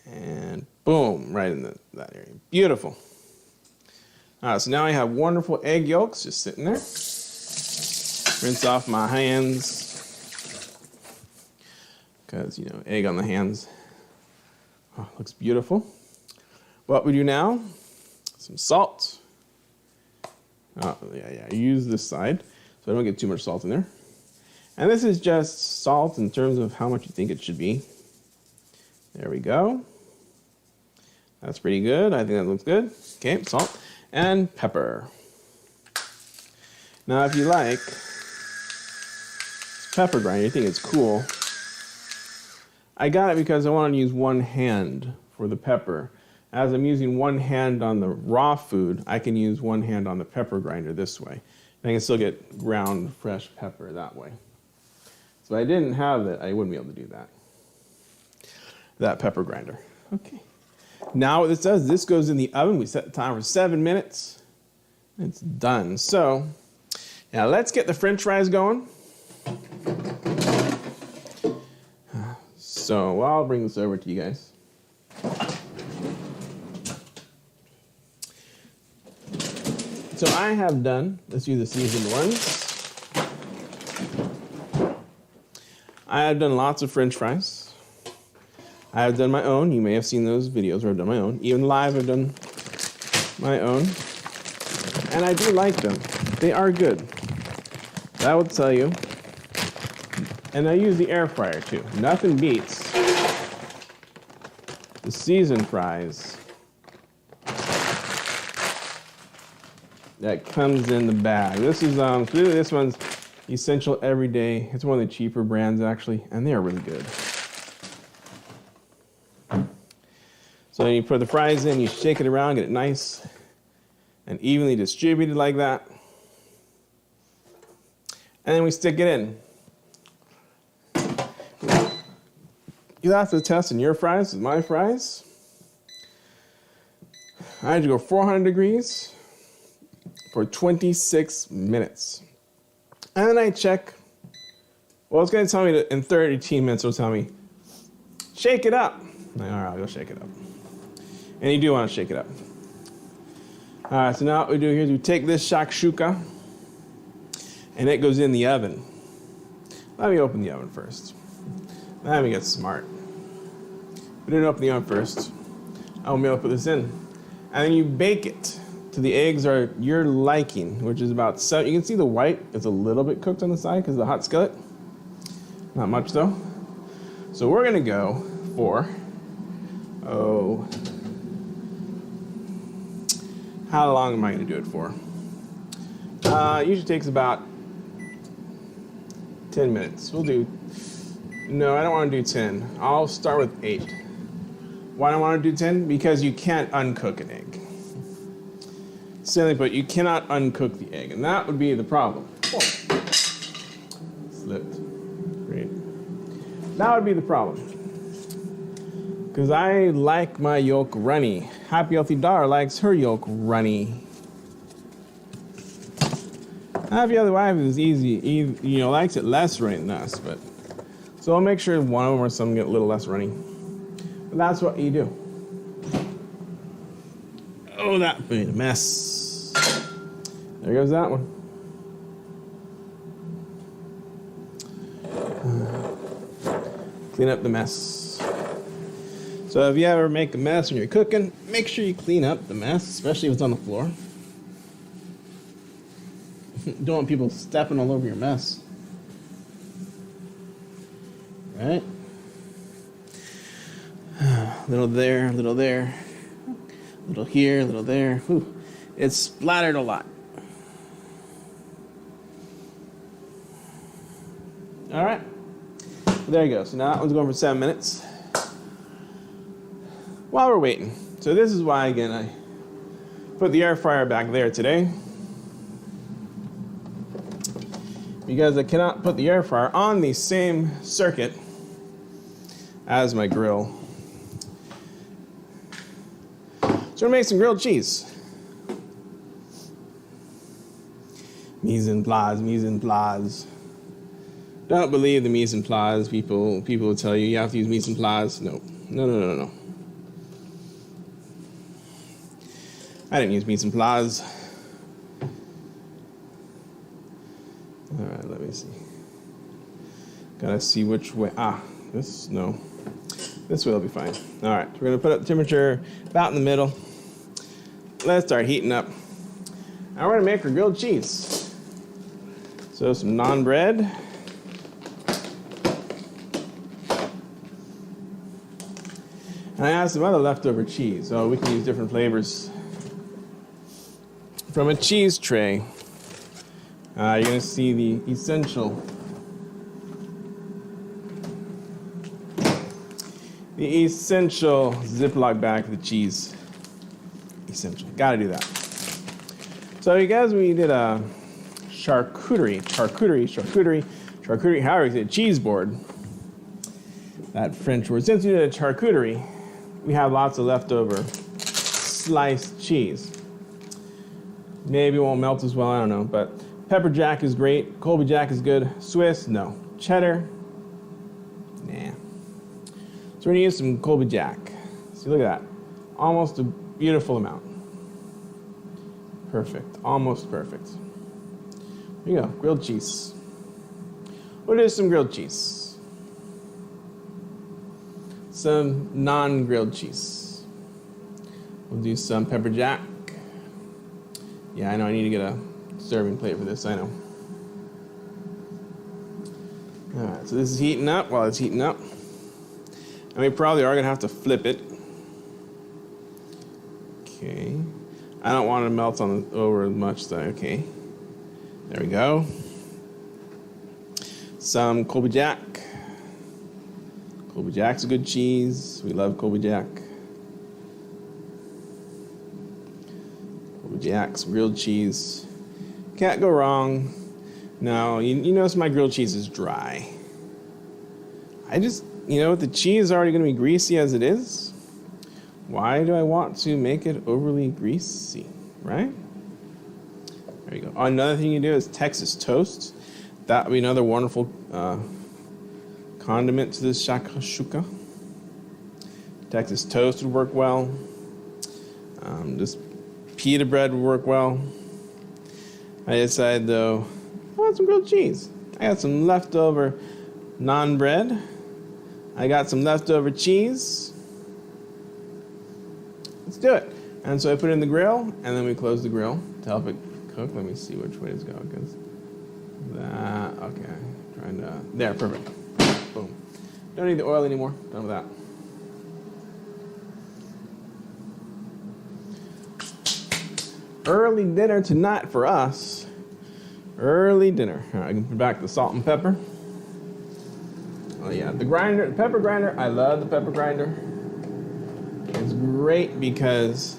And boom, right in that area. Beautiful. So now I have wonderful egg yolks just sitting there. Rinse off my hands. Because, egg on the hands. Oh, looks beautiful. What we do now, some salt. Oh, yeah, use this side so I don't get too much salt in there. And this is just salt in terms of how much you think it should be. There we go. That's pretty good. I think that looks good. Okay, salt and pepper. Now, if you like pepper grinder, you think it's cool. I got it because I want to use one hand for the pepper as I'm using one hand on the raw food, I can use one hand on the pepper grinder this way. And I can still get ground fresh pepper that way. So if I didn't have it, I wouldn't be able to do that. That pepper grinder. Okay. Now what this does, this goes in the oven. We set the timer for 7 minutes. It's done. So now let's get the French fries going. So I'll bring this over to you guys. So I have done, let's do the seasoned ones. I have done lots of French fries. I have done my own. You may have seen those videos where I've done my own. Even live, I've done my own. And I do like them. They are good. That will tell you. And I use the air fryer too. Nothing beats the seasoned fries that comes in the bag. This is this one's Essential Everyday. It's one of the cheaper brands actually, and they are really good. So then you put the fries in, you shake it around, get it nice and evenly distributed like that. And then we stick it in. You have to test in your fries with my fries. I had to go 400 degrees for 26 minutes. And then I check. Well, it's going to tell me that in 13 minutes, it'll tell me, shake it up. All right, I'll go shake it up. And you do want to shake it up. All right, so now what we do here is we take this shakshuka, and it goes in the oven. Let me open the oven first. Let me get smart. I didn't open the oven first. I won't be able to put this in. And then you bake it till the eggs are your liking, which is about 7. You can see the white is a little bit cooked on the side because of the hot skillet. Not much though. So we're gonna go for, how long am I gonna do it for? It usually takes about 10 minutes. We'll do, no, I don't want to do 10. I'll start with 8. Why do I want to do 10? Because you can't uncook an egg. Simply put, you cannot uncook the egg, and that would be the problem. Oh. Slipped. Great. That would be the problem. Because I like my yolk runny. Happy Healthy Daughter likes her yolk runny. Happy Other Wife is easy, likes it less runny than us, but so I'll make sure one of them or some get a little less runny. But that's what you do. Oh, that made a mess. There goes that one. Clean up the mess. So if you ever make a mess when you're cooking, make sure you clean up the mess, especially if it's on the floor. Don't want people stepping all over your mess. Right? Little there, little there. Little here, little there. Whew. It's splattered a lot. All right. There you go. So now that one's going for 7 minutes. While we're waiting. So this is why, again, I put the air fryer back there today. Because I cannot put the air fryer on the same circuit as my grill. So we're gonna make some grilled cheese. Mise en place, mise en place. Don't believe the mise en place. People will tell you have to use mise en place. No. I didn't use mise en place. All right, let me see. Gotta see which way. This way will be fine. All right, so we're gonna put up the temperature about in the middle. Let's start heating up. Now we're gonna make our grilled cheese. So some naan bread. And I have some other leftover cheese, so we can use different flavors. From a cheese tray, you're gonna see the essential Ziploc bag of the cheese. essential. Gotta do that. So you guys, we did a charcuterie, however you say it, cheese board. That French word. Since we did a charcuterie, we have lots of leftover sliced cheese. Maybe it won't melt as well, I don't know. But pepper jack is great. Colby jack is good. Swiss, no. Cheddar, nah. So we're gonna use some Colby jack. See, look at that. Almost a beautiful amount. Perfect, almost perfect. There you go, grilled cheese. We'll do some grilled cheese. Some non-grilled cheese. We'll do some pepper jack. Yeah, I know I need to get a serving plate for this, I know. All right, so this is heating up. While it's heating up, and we probably are gonna have to flip it. Okay, I don't want it to melt over as much, so okay. There we go. Some Colby jack. Colby jack's a good cheese. We love Colby jack. Colby jack, some grilled cheese. Can't go wrong. No, you notice my grilled cheese is dry. The cheese is already going to be greasy as it is. Why do I want to make it overly greasy, right? There you go. Oh, another thing you do is Texas toast. That would be another wonderful condiment to this shakshuka. Texas toast would work well. Just pita bread would work well. I decided, though, I want some grilled cheese. I got some leftover naan bread. I got some leftover cheese. Let's do it. And so I put it in the grill, and then we close the grill to help it cook. Let me see which way it's going. Okay. There, perfect. Boom. Don't need the oil anymore. Done with that. Early dinner tonight for us. Early dinner. All right, I can put back the salt and pepper. Oh yeah, the pepper grinder. I love the pepper grinder. It's great because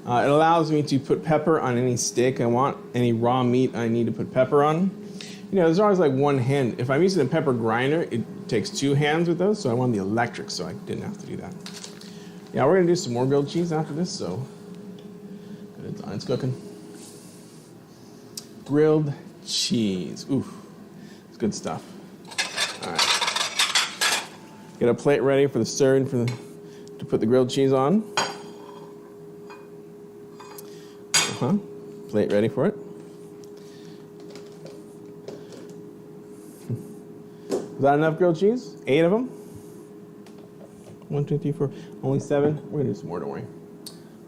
it allows me to put pepper on any steak I want, any raw meat I need to put pepper on. There's always like one hand. If I'm using a pepper grinder, it takes two hands with those, so I wanted the electric, so I didn't have to do that. Yeah, we're gonna do some more grilled cheese after this, so it's cooking. Grilled cheese. Ooh, it's good stuff. All right. Get a plate ready for the serving to put the grilled cheese on. Plate ready for it. Is that enough grilled cheese? 8 of them? 1, 2, 3, 4. Only 7? We're gonna do some more, don't worry.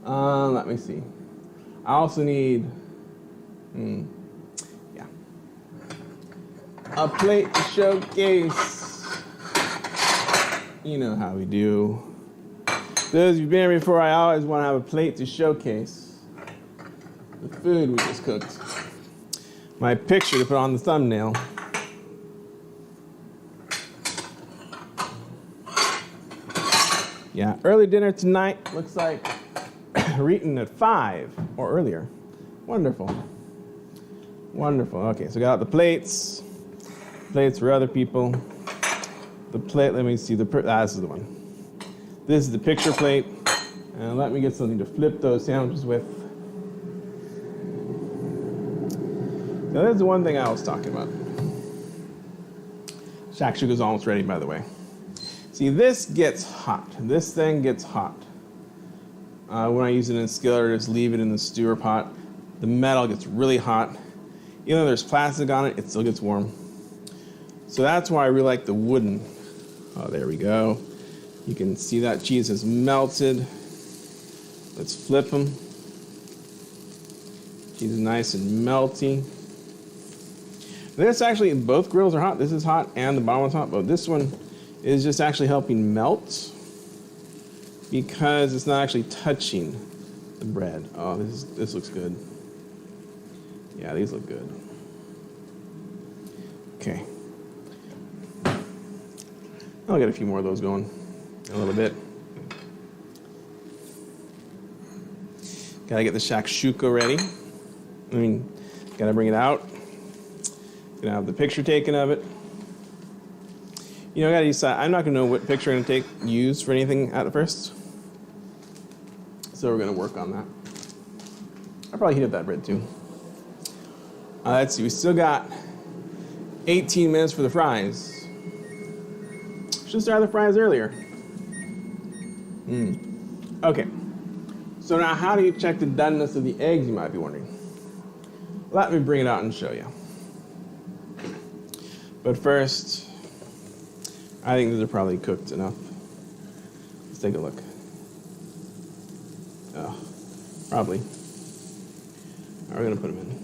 Let me see. I also need, a plate to showcase. You know how we do. Those who've been here before, I always want to have a plate to showcase the food we just cooked. My picture to put on the thumbnail. Yeah, early dinner tonight. Looks like we're eating at 5 or earlier. Wonderful. Wonderful. Okay, so we got the plates. Plates for other people. The plate, let me see. This is the one. This is the picture plate. And let me get something to flip those sandwiches with. Now, this is the one thing I was talking about. Shakshuka's almost ready, by the way. See, this gets hot. This thing gets hot. When I use it in a skillet or just leave it in the stewer pot, the metal gets really hot. Even though there's plastic on it, it still gets warm. So that's why I really like the wooden. Oh, there we go. You can see that cheese has melted. Let's flip them. Cheese is nice and melty. This actually, both grills are hot. This is hot and the bottom one's hot, but this one is just actually helping melt because it's not actually touching the bread. Oh, this looks good. Yeah, these look good. Okay. I'll get a few more of those going. A little bit. Gotta get the shakshuka ready. Gotta bring it out. Gonna have the picture taken of it. I gotta decide. I'm not gonna know what picture I'm gonna use for anything at first. So we're gonna work on that. I'll probably heat up that bread too. Let's see, we still got 18 minutes for the fries. Should start the fries earlier. Okay. So now how do you check the doneness of the eggs, you might be wondering? Let me bring it out and show you. But first, I think these are probably cooked enough. Let's take a look. Oh, probably. All right, we're gonna put them in.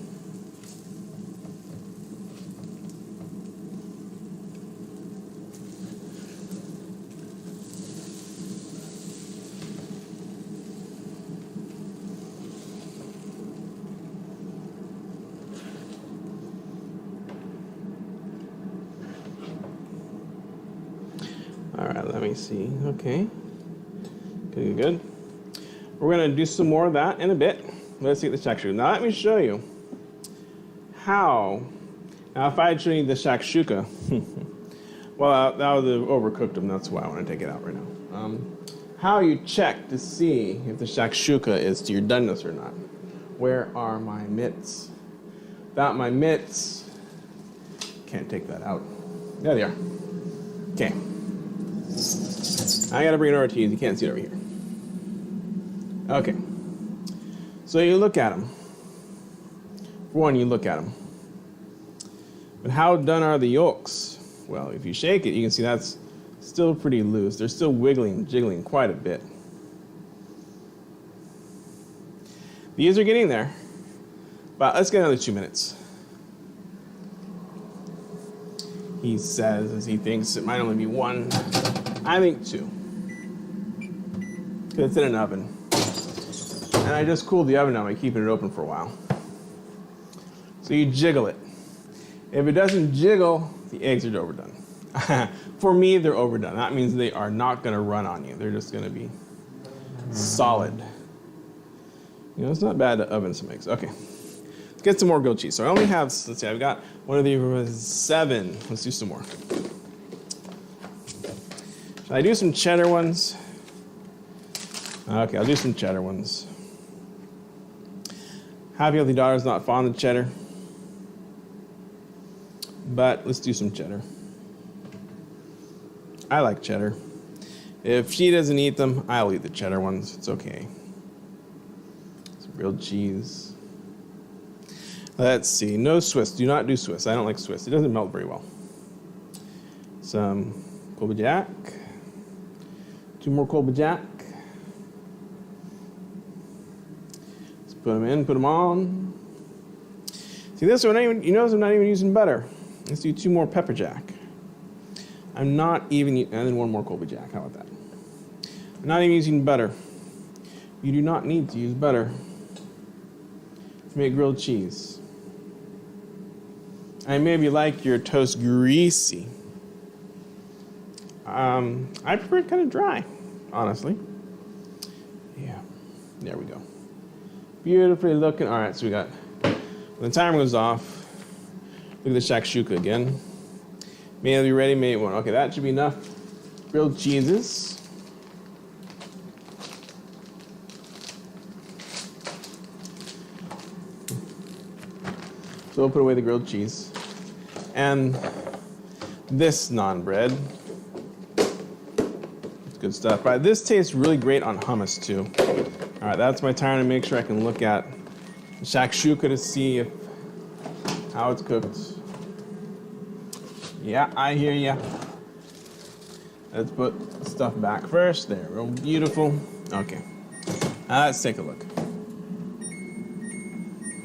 All right, let me see. Okay. Good. We're going to do some more of that in a bit. Let's get the shakshuka. Now, let me show you how. Now, if I had shown you the shakshuka, well, that would have overcooked them. That's why I want to take it out right now. How you check to see if the shakshuka is to your doneness or not. Where are my mitts? Without my mitts, can't take that out. There they are. Okay. I gotta bring it over to you. You can't see it over here. Okay. So you look at them. For one, you look at them. But how done are the yolks? Well, if you shake it, you can see that's still pretty loose. They're still wiggling, jiggling quite a bit. These are getting there. But let's get another 2 minutes. He says, as he thinks it might only be 1. I think 2. Because it's in an oven. And I just cooled the oven now by keeping it open for a while. So you jiggle it. If it doesn't jiggle, the eggs are overdone. For me, they're overdone. That means they are not going to run on you. They're just going to be solid. It's not bad to oven some eggs. Okay. Let's get some more grilled cheese. So I only have, let's see, I've got one of these 7. Let's do some more. Should I do some cheddar ones? Okay, I'll do some cheddar ones. Happy Healthy Daughter's not fond of cheddar. But let's do some cheddar. I like cheddar. If she doesn't eat them, I'll eat the cheddar ones. It's okay. Some grilled cheese. Let's see. No Swiss. Do not do Swiss. I don't like Swiss. It doesn't melt very well. Some Colby Jack. 2 more Colby Jack. Let's put them in. Put them on. See this one? You notice I'm not even using butter. Let's do 2 more pepper jack. I'm not even, and then 1 more Colby Jack. How about that? I'm not even using butter. You do not need to use butter to make grilled cheese. And maybe like your toast greasy. I prefer it kind of dry, honestly. Yeah, there we go. Beautifully looking. All right, so we got, when the timer goes off, look at the shakshuka again. May it be ready, may it won't. Okay, that should be enough grilled cheeses. So we'll put away the grilled cheese. And this naan bread. It's good stuff. Right, this tastes really great on hummus too. All right, that's my timer to make sure I can look at the shakshuka to see how it's cooked. Yeah, I hear ya. Let's put the stuff back first. There, real beautiful. Okay, let's take a look.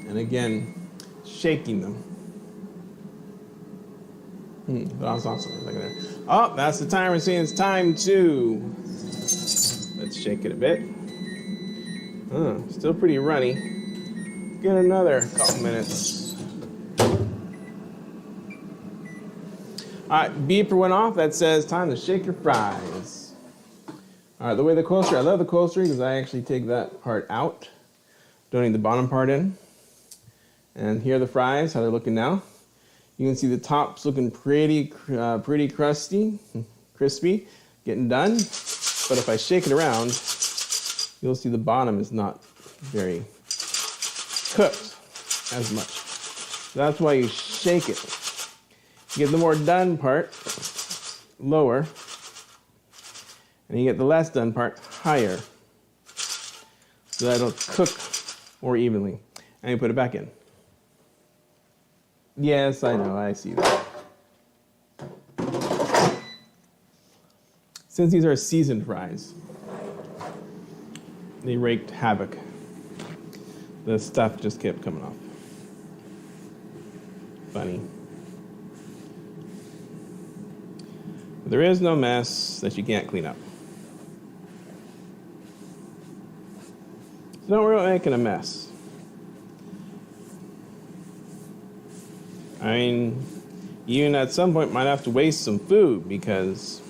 And again, shaking them. That's awesome. Look at that. Oh, that's the timer saying it's time to. Let's shake it a bit. Still pretty runny. Get another couple minutes. All right, beeper went off. That says time to shake your fries. All right, the way the coaster, I love the coaster because I actually take that part out. Don't need the bottom part in. And here are the fries, how they're looking now. You can see the top's looking pretty crispy, getting done. But if I shake it around, you'll see the bottom is not very cooked as much. So that's why you shake it. You get the more done part lower, and you get the less done part higher. So that it'll cook more evenly. And you put it back in. Yes, I know, I see that. Since these are seasoned fries, they wreaked havoc. The stuff just kept coming off. Funny. But there is no mess that you can't clean up. So don't worry about making a mess. I mean, you at some point might have to waste some food because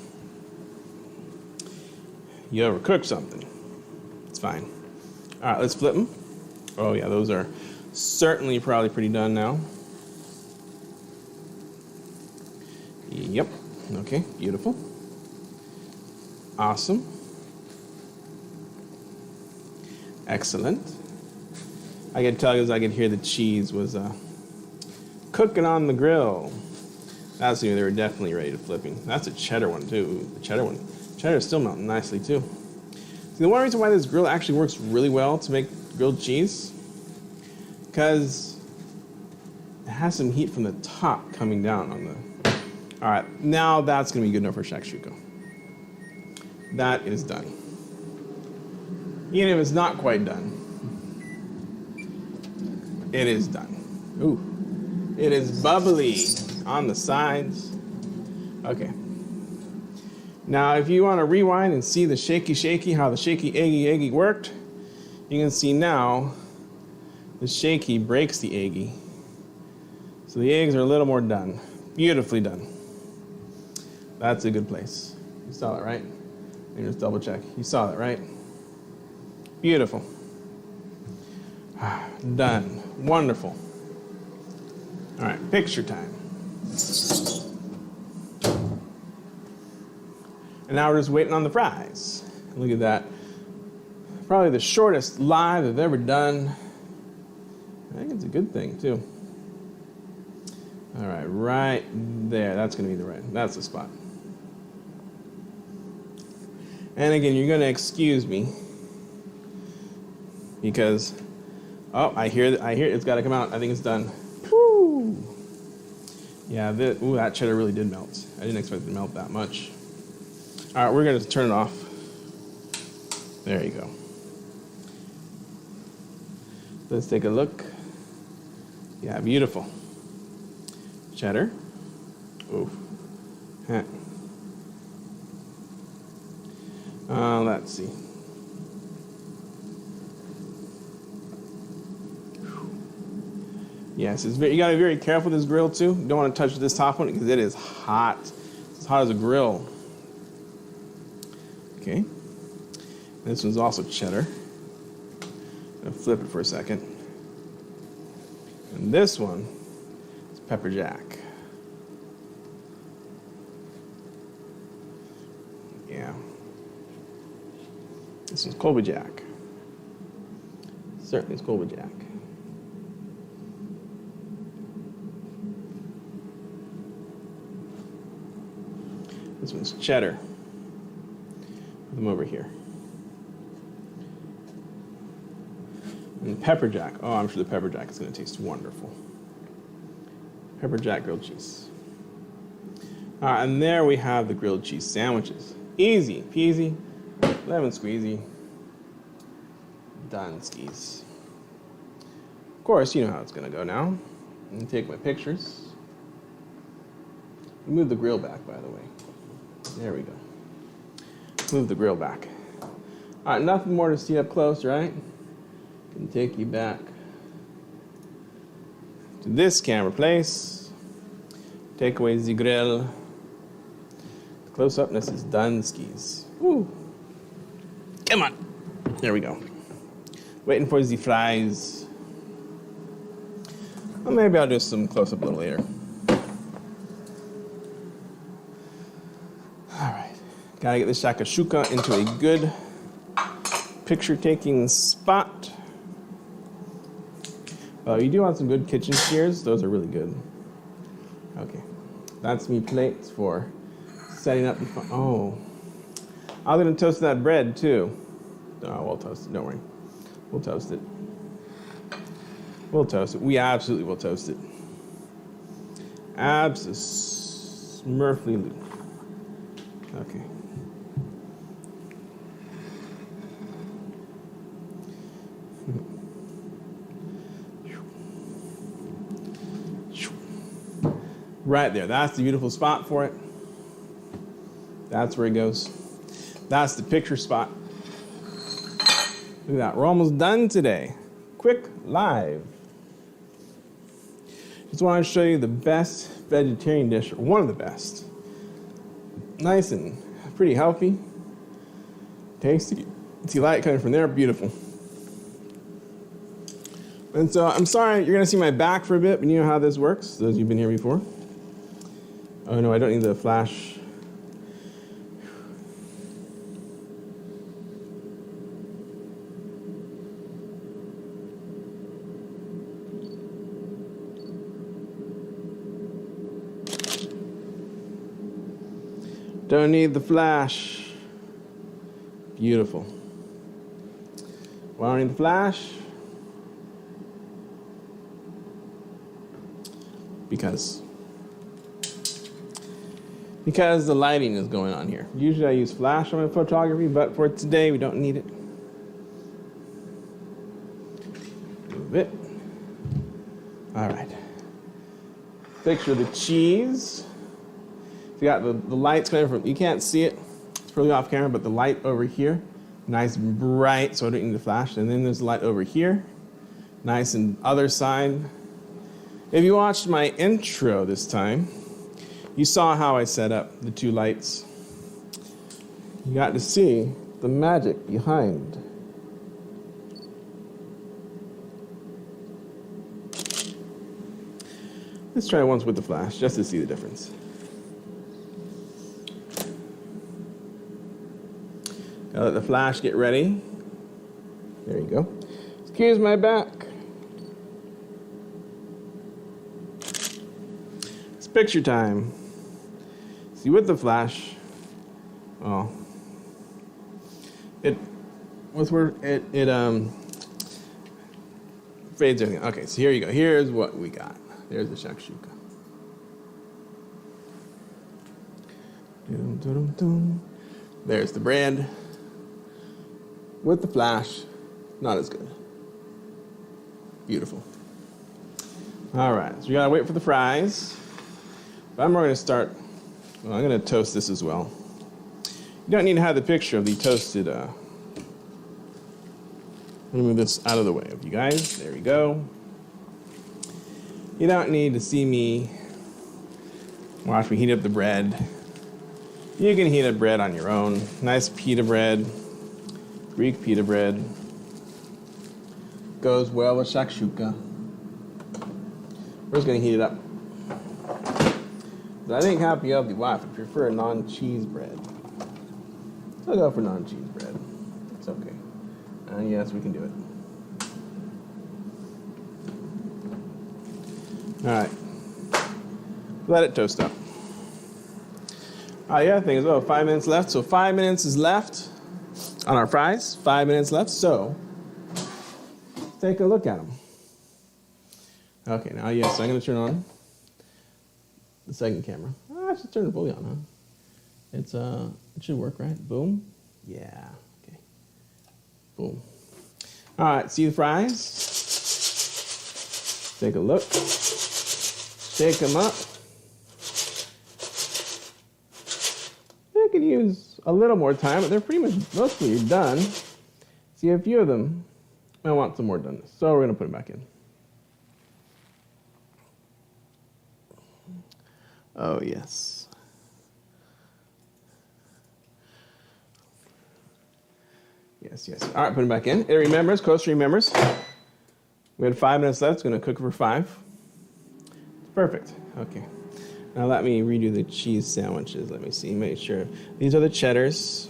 you overcooked something. It's fine. All right, let's flip them. Oh yeah, those are certainly probably pretty done now. Yep. Okay, beautiful. Awesome. Excellent. I could tell you as I could hear the cheese was cooking on the grill. That's when they were definitely ready to flipping. That's a cheddar one too. The cheddar one. Cheddar is still melting nicely too. See, the one reason why this grill actually works really well to make grilled cheese, because it has some heat from the top coming down on the. All right, now that's gonna be good enough for shakshuka. That is done. Even if it's not quite done, it is done. Ooh, it is bubbly on the sides. Okay. Now, if you want to rewind and see the shaky, how the shaky eggy worked, you can see now the shaky breaks the eggy. So the eggs are a little more done. Beautifully done. That's a good place. You saw that, right? Let me just double check. You saw that, right? Beautiful. Done. Wonderful. All right, picture time. And now we're just waiting on the fries. Look at that. Probably the shortest live I've ever done. I think it's a good thing, too. All right, right there. That's going to be the right. That's the spot. And again, you're going to excuse me because, oh, I hear it's got to come out. I think it's done. Woo! Yeah, that cheddar really did melt. I didn't expect it to melt that much. All right, we're going to turn it off. There you go. Let's take a look. Yeah, beautiful. Cheddar. Ooh. Let's see. Yes, you got to be very careful with this grill too. You don't want to touch this top one because it is hot. It's as hot as a grill. Okay. This one's also cheddar. I'm going to flip it for a second. And this one is pepper jack. Yeah. This is Colby Jack. Certainly it's Colby Jack. This one's cheddar. Put them over here. And pepper jack. Oh, I'm sure the pepper jack is going to taste wonderful. Pepper jack grilled cheese. All right, and there we have the grilled cheese sandwiches. Easy peasy, lemon squeezy, done skis. Of course, you know how it's going to go now. I'm going to take my pictures. Move the grill back, by the way. There we go. Move the grill back. All right, nothing more to see up close, right? Can take you back to this camera place. Take away the grill. The close-upness is done skis. Woo. Come on. There we go. Waiting for the fries. Well, maybe I'll do some close-up a little later. All right. Gotta get the Shakshuka into a good picture-taking spot. You do want some good kitchen shears. Those are really good. Okay. That's me plates for setting up the... Oh. I was going to toast that bread, too. Oh, we'll toast it. Don't worry. We'll toast it. We'll toast it. We absolutely will toast it. Smurfly. Okay. Right there. That's the beautiful spot for it. That's where it goes. That's the picture spot. Look at that. We're almost done today. Quick live. Just wanted to show you the best vegetarian dish, or one of the best. Nice and pretty healthy. Tasty. See light coming from there, beautiful. And so I'm sorry, you're gonna see my back for a bit, but you know how this works, those of you who've been here before. Oh no, I don't need the flash. Don't need the flash. Beautiful. Why don't I need the flash? Because the lighting is going on here. Usually I use flash on my photography, but for today we don't need it. Move it. All right. Picture the cheese. You got the lights coming from, you can't see it, it's really off camera, but the light over here, nice and bright, so I don't need the flash. And then there's the light over here, nice and other side. If you watched my intro this time, you saw how I set up the two lights. You got to see the magic behind. Let's try it once with the flash, just to see the difference. Gotta let the flash get ready. There you go. Excuse my back. It's picture time. See, with the flash, oh, it fades everything. Okay, so here you go. Here's what we got. There's the shakshuka. There's the bread. With the flash, not as good. Beautiful. All right, so we gotta wait for the fries. But I'm going to start, well, I'm gonna toast this as well. You don't need to have the picture of the toasted, let me move this out of the way of you guys. There we go. You don't need to see me watch me heat up the bread. You can heat up bread on your own. Nice pita bread. Greek pita bread goes well with shakshuka. We're just gonna heat it up. But I think half of you wife would prefer non-cheese bread. I'll go for non-cheese bread. It's okay. And yes, we can do it. All right. Let it toast up. The other thing is, 5 minutes left. So 5 minutes is left on our fries. 5 minutes left. So take a look at them. Okay, now yes, I'm going to turn on the second camera. I should turn it fully on, huh? It should work, right? Boom. Yeah. Okay. Boom. All right, see the fries? Take a look. Shake them up. They could use a little more time, but they're pretty much mostly done. See, a few of them, I want some more done. So we're going to put them back in. Oh, yes. Yes, yes. All right, put it back in. It remembers, Coaster remembers. We had 5 minutes left. It's going to cook for 5. Perfect. Okay. Now let me redo the cheese sandwiches. Let me see. Make sure. These are the cheddars.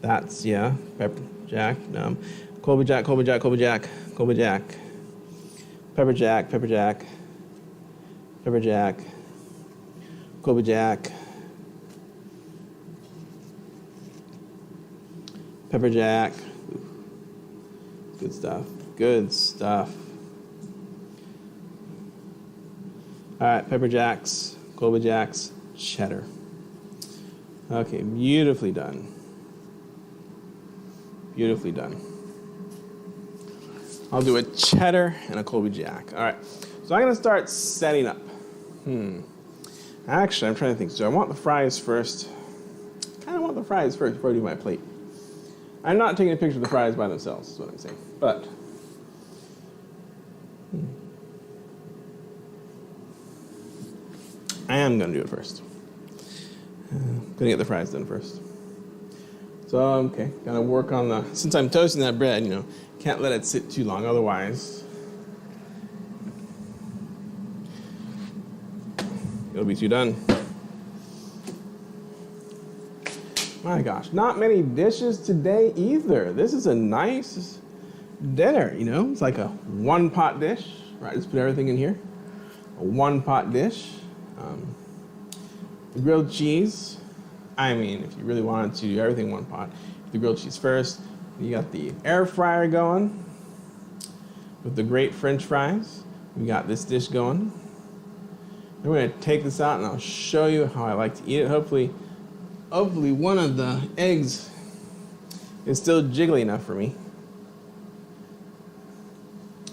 That's, yeah. Pepper jack. Colby jack, Colby jack, Colby jack, Colby jack. Pepper jack, pepper jack. Pepper jack. Colby jack. Pepper jack. Good stuff. Good stuff. All right, pepper jacks, Colby jacks, cheddar. Okay, beautifully done. Beautifully done. I'll do a cheddar and a Colby jack. All right, so I'm gonna start setting up. Actually, I'm trying to think. So I want the fries first. I kind of want the fries first before I do my plate. I'm not taking a picture of the fries by themselves, is what I'm saying. But I am going to do it first. I'm going to get the fries done first. So, okay, got to work on the, since I'm toasting that bread, can't let it sit too long, otherwise it'll be too done. My gosh, not many dishes today either. This is a nice dinner, It's like a one-pot dish, right? Just put everything in here. A one-pot dish. The grilled cheese, I mean, if you really wanted to do everything in one pot, the grilled cheese first. You got the air fryer going with the great French fries. We got this dish going. Then we're gonna take this out and I'll show you how I like to eat it. Hopefully one of the eggs is still jiggly enough for me.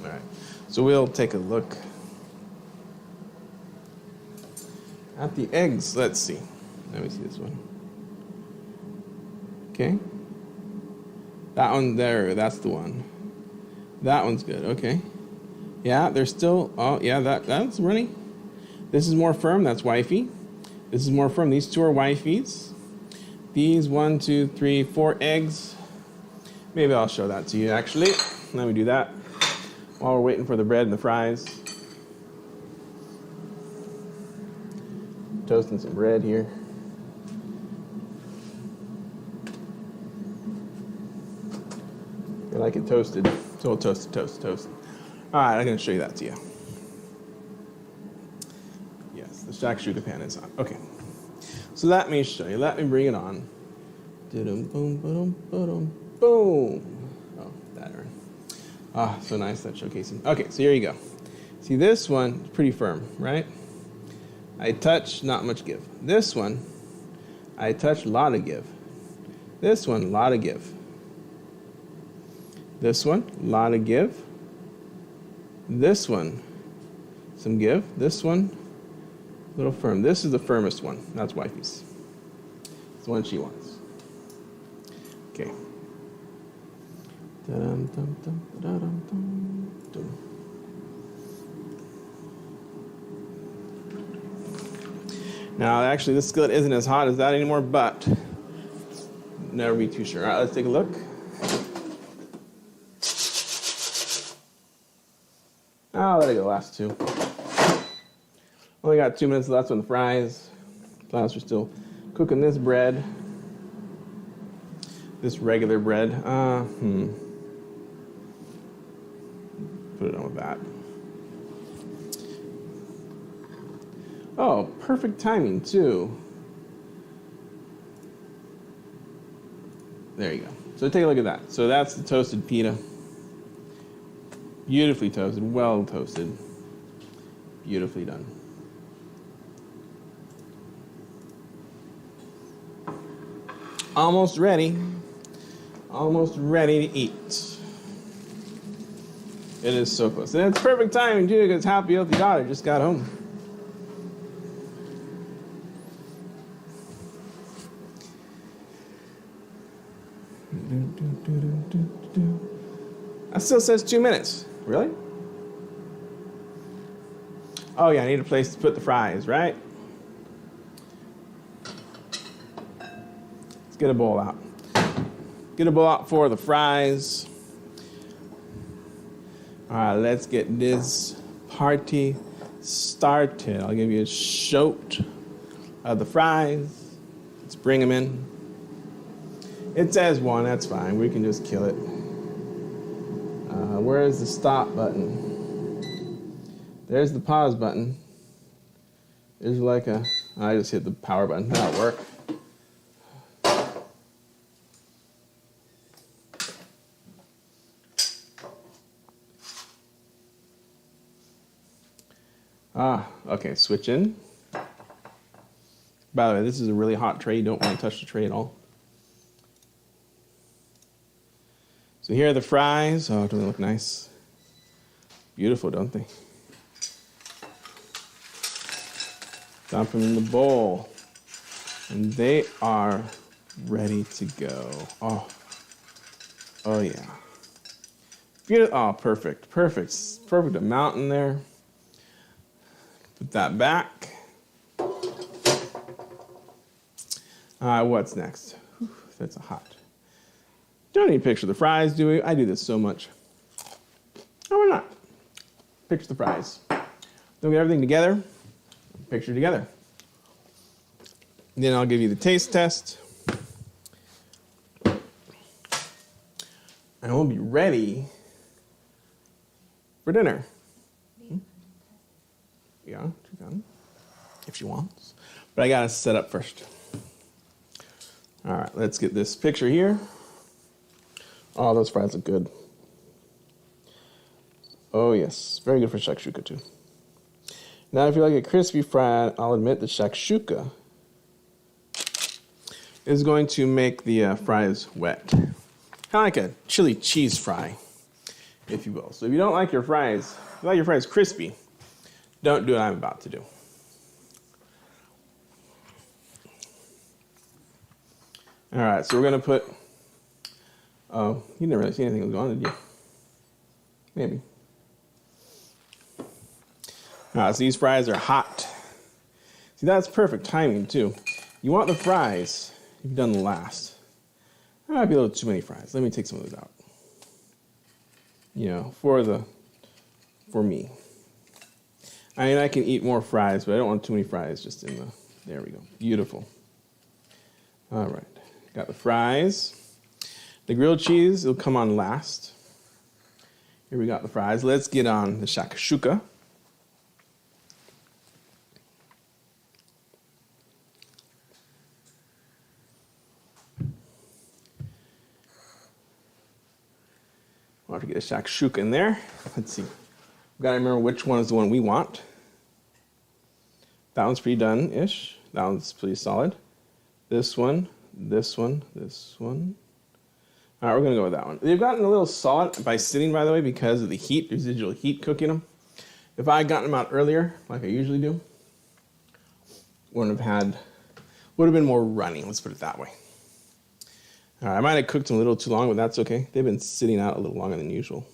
All right, so we'll take a look at the eggs. Let's see. Let me see this one. Okay. That one there, that's the one. That one's good, okay. Yeah, they're still, oh yeah, that's running. This is more firm, that's wifey. This is more firm, these two are wifeys. These 1, 2, 3, 4 eggs. Maybe I'll show that to you actually. Let me do that while we're waiting for the bread and the fries. Toasting some bread here. I like it toasted. So toasted. All right, I'm going to show you that to you. Yes, the Shakshuka pan is on. Okay. So let me show you. Let me bring it on. Boom. Oh, that. Ah, so nice, that showcasing. Okay, so here you go. See, this one is pretty firm, right? I touch, not much give. This one, I touch, a lot of give. This one, a lot of give. This one, a lot of give. This one, some give. This one, a little firm. This is the firmest one. That's wifey's. It's the one she wants. Okay. Now, actually, this skillet isn't as hot as that anymore, but never be too sure. All right, let's take a look. I'll let it go last 2. Only got 2 minutes left on the fries. Plus, we're still cooking this bread. This regular bread. Put it on with that. Oh, perfect timing, too. There you go. So take a look at that. So that's the toasted pita. Beautifully toasted, well toasted. Beautifully done. Almost ready. Almost ready to eat. It is so close. And it's perfect timing, too, because happy, healthy daughter just got home. That still says 2 minutes. Really? Oh yeah, I need a place to put the fries, right? Let's get a bowl out. get a bowl out for the fries. All right, let's get this party started. I'll give you a shot of the fries. Let's bring them in. It says 1, that's fine. We can just kill it. Where is the stop button? There's the pause button. There's like a, I just hit the power button. That'll work. Okay, switch in. By the way, this is a really hot tray. You don't want to touch the tray at all. So here are the fries. Oh, don't they look nice? Beautiful, don't they? Dump them in the bowl. And they are ready to go. Oh yeah. Beautiful. Oh, perfect. Perfect amount in there. Put that back. What's next? Whew, that's hot. Don't need to picture the fries, do we? I do this so much. Oh, why not? Picture the fries. Then we get everything together. Picture together. Then I'll give you the taste test. And we'll be ready for dinner. Yeah, she can, if she wants. But I gotta set up first. All right, let's get this picture here. Oh, those fries look good. Oh yes, very good for shakshuka too. Now, if you like a crispy fry, I'll admit the shakshuka is going to make the fries wet. Kind of like a chili cheese fry, if you will. So if you don't like your fries, if you like your fries crispy, don't do what I'm about to do. All right, so we're gonna put, oh, you didn't really see anything going on, did you? Maybe. All right, so these fries are hot. See, that's perfect timing too. You want the fries, you've done the last. That might be a little too many fries. Let me take some of those out. You know, for me. I mean, I can eat more fries, but I don't want too many fries just in the, there we go. Beautiful. All right, got the fries. The grilled cheese will come on last. Here we got the fries. Let's get on the shakshuka. We'll have to get a shakshuka in there. Let's see. We've got to remember which one is the one we want. That one's pretty done-ish. That one's pretty solid. This one, this one, this one. All right, we're going to go with that one. They've gotten a little solid by sitting, by the way, because of the heat, residual heat cooking them. If I had gotten them out earlier, like I usually do, would have been more runny, let's put it that way. All right, I might have cooked them a little too long, but that's okay. They've been sitting out a little longer than usual.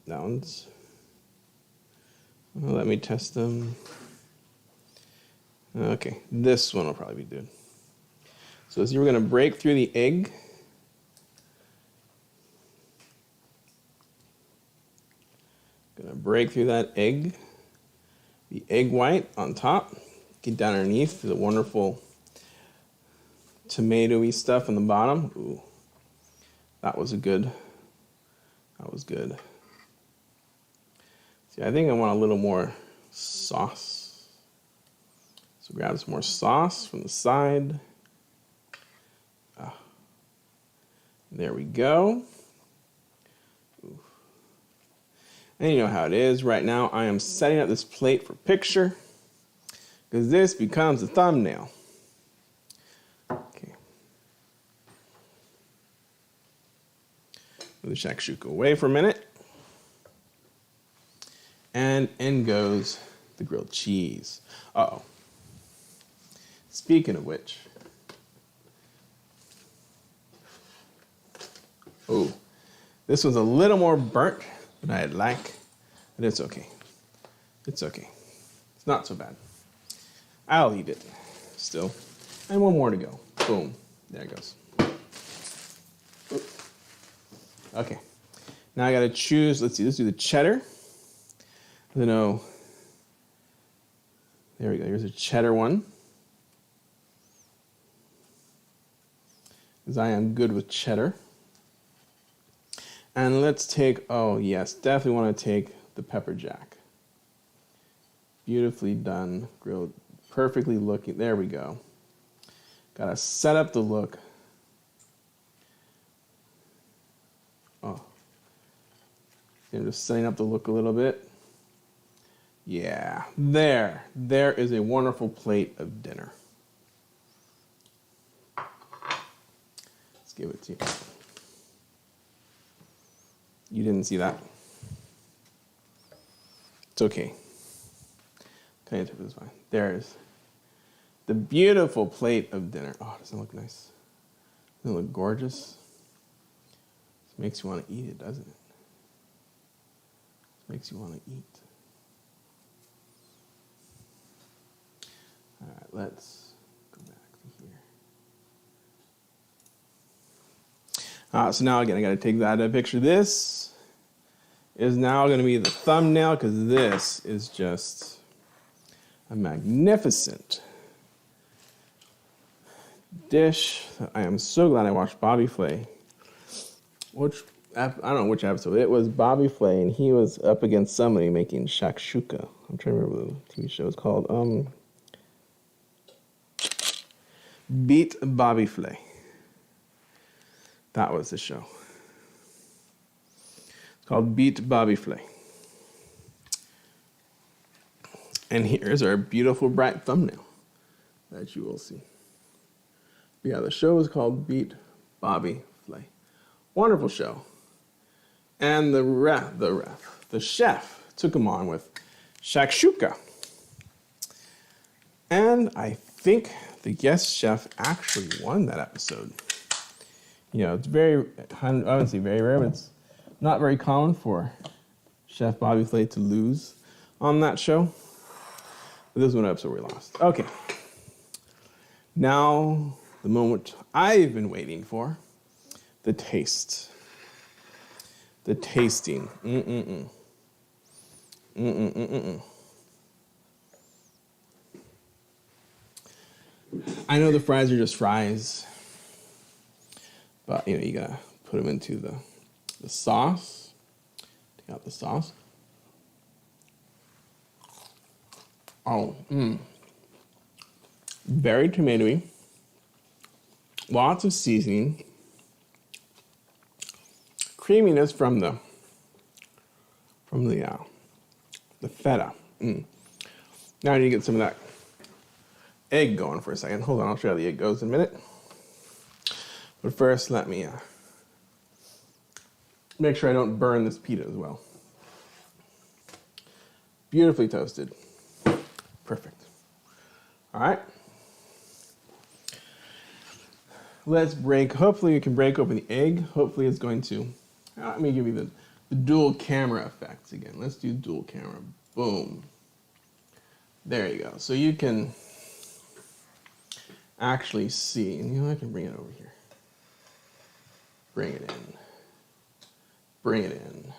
That one's, well, let me test them. Okay, this one will probably be good. So as you're going to break through the egg. Going to break through that egg. The egg white on top. Get down underneath the wonderful tomatoey stuff on the bottom. Ooh, that was good. See, I think I want a little more sauce. So grab some more sauce from the side. There we go. Ooh. And you know how it is. Right now, I am setting up this plate for picture because this becomes a thumbnail. Okay. Move the shakshuka away for a minute. And in goes the grilled cheese. Uh-oh. Speaking of which, oh, this was a little more burnt than I'd like, but it's okay. It's okay. It's not so bad. I'll eat it still. And one more to go. Boom. There it goes. Okay. Now I got to choose. Let's see. Let's do the cheddar. I don't know. There we go. Here's a cheddar one. Because I am good with cheddar. And let's take, oh yes, definitely want to take the pepper jack. Beautifully done, grilled, perfectly looking. There we go. Got to set up the look. Oh. I'm just setting up the look a little bit. Yeah, there is a wonderful plate of dinner. Let's give it to you. You didn't see that. It's okay. Kind of is fine. There's the beautiful plate of dinner. Oh, doesn't it look nice? Doesn't it look gorgeous? It makes you want to eat it, doesn't it? It makes you want to eat. All right, let's go back to here. So now again, I got to take that picture. This is now going to be the thumbnail because this is just a magnificent dish. I am so glad I watched Bobby Flay. I don't know which episode. It was Bobby Flay, and he was up against somebody making Shakshuka. I'm trying to remember what the TV show is called. Beat Bobby Flay. That was the show. It's called Beat Bobby Flay. And here's our beautiful bright thumbnail that you will see. But yeah, the show is called Beat Bobby Flay. Wonderful show. And the chef took him on with Shakshuka. And I think the guest chef actually won that episode. You know, it's very, I wouldn't say very rare, but it's not very common for Chef Bobby Flay to lose on that show. But this is one episode we lost. Okay. Now, the moment I've been waiting for, the taste. The tasting. I know the fries are just fries, but you know, you gotta put them into the sauce. Take out the sauce. Oh, very tomatoey. Lots of seasoning. Creaminess from the feta. Now I need to get some of that egg going for a second. Hold on, I'll show you how the egg goes in a minute. But first, let me make sure I don't burn this pita as well. Beautifully toasted. Perfect. All right. Let's break. Hopefully, you can break open the egg. Hopefully, it's going to. Let me give you the dual camera effects again. Let's do dual camera. Boom. There you go. So you can actually see. And you know, I can bring it over here. Bring it in. Bring it in.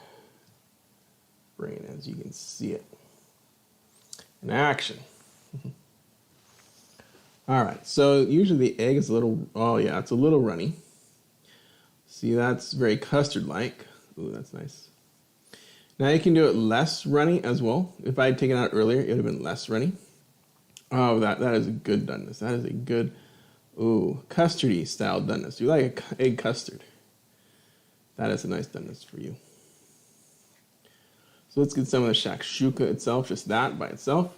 Bring it in so you can see it in action. All right, so usually the egg is a little, oh yeah, it's a little runny. See, that's very custard-like. Ooh, that's nice. Now you can do it less runny as well. If I had taken it out earlier, it would have been less runny. Oh, that is a good doneness. That is a good, custardy style doneness. You like egg custard. That is a nice doneness for you. So let's get some of the shakshuka itself, just that by itself.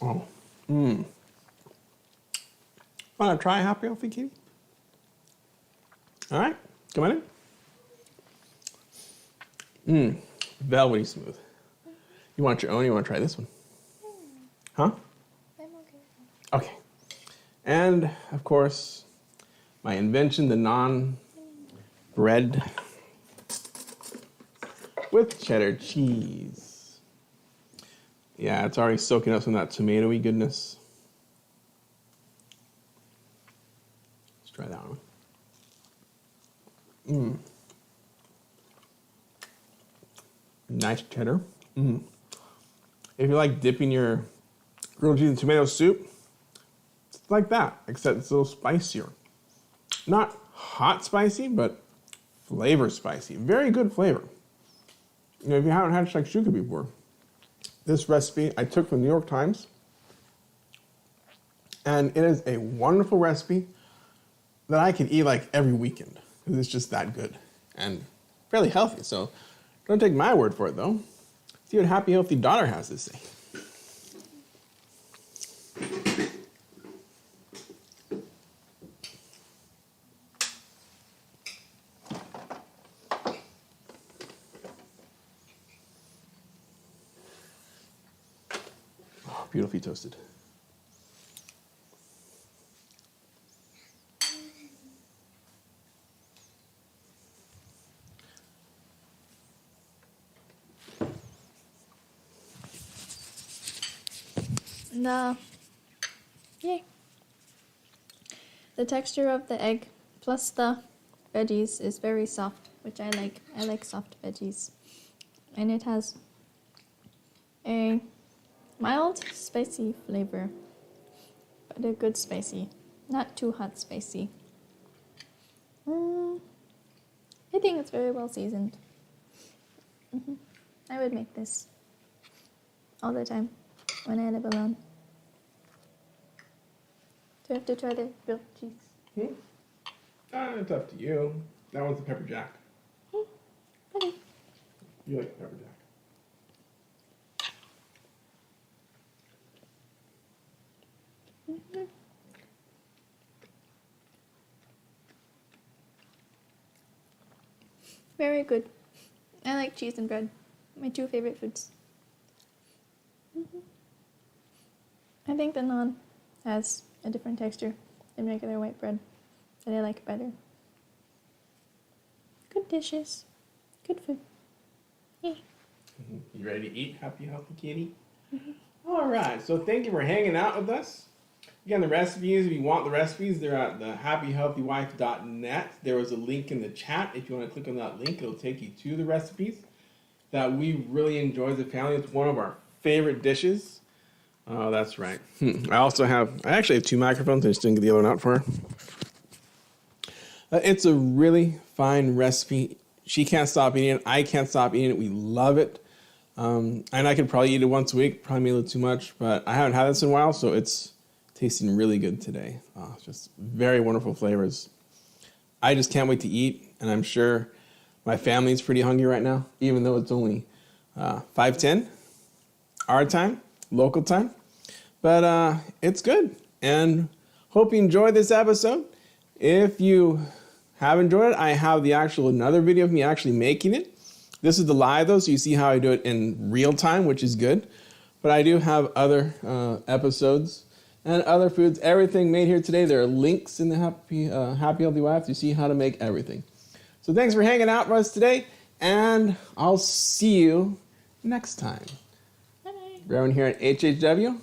Oh, Want to try a happy healthy kitty? All right, come on in. Velvety smooth. You want your own? You want to try this one? Huh? I'm okay. Okay. And of course, my invention, the naan bread with cheddar cheese. Yeah, it's already soaking up some of that tomatoey goodness. Try that one. Nice cheddar. If you like dipping your grilled cheese in tomato soup, it's like that, except it's a little spicier. Not hot spicy, but flavor spicy. Very good flavor. You know, if you haven't had shakshuka before, this recipe I took from the New York Times, and it is a wonderful recipe that I could eat like every weekend because it's just that good and fairly healthy. So don't take my word for it though. See what Happy Healthy Daughter has to say. Oh, beautifully toasted. The texture of the egg plus the veggies is very soft, which I like. I like soft veggies. And it has a mild spicy flavor, but a good spicy, not too hot spicy. I think it's very well seasoned. I would make this all the time when I live alone. Do I have to try the grilled cheese? It's up to you. That one's the pepper jack. Okay. You like pepper jack. Very good. I like cheese and bread. My two favorite foods. I think the naan has a different texture than regular white bread that I like better. Good dishes. Good food. Yay. You ready to eat, Happy Healthy Kitty? All right, so thank you for hanging out with us. Again, the recipes, if you want the recipes, they're at the happyhealthywife.net. There was a link in the chat. If you want to click on that link, it'll take you to the recipes that we really enjoy as a family. It's one of our favorite dishes. Oh, that's right. I actually have two microphones. I just didn't get the other one out for her. It's a really fine recipe. She can't stop eating it. I can't stop eating it. We love it. And I could probably eat it once a week, probably a little too much, but I haven't had this in a while, so it's tasting really good today. Just very wonderful flavors. I just can't wait to eat, and I'm sure my family's pretty hungry right now, even though it's only 5:10 our time, local time. But it's good, and hope you enjoyed this episode. If you have enjoyed it, I have another video of me actually making it. This is the live though, so you see how I do it in real time, which is good. But I do have other episodes and other foods, everything made here today. There are links in the Happy Healthy Wife to see how to make everything. So thanks for hanging out with us today, and I'll see you next time. Bye. Everyone here at HHW,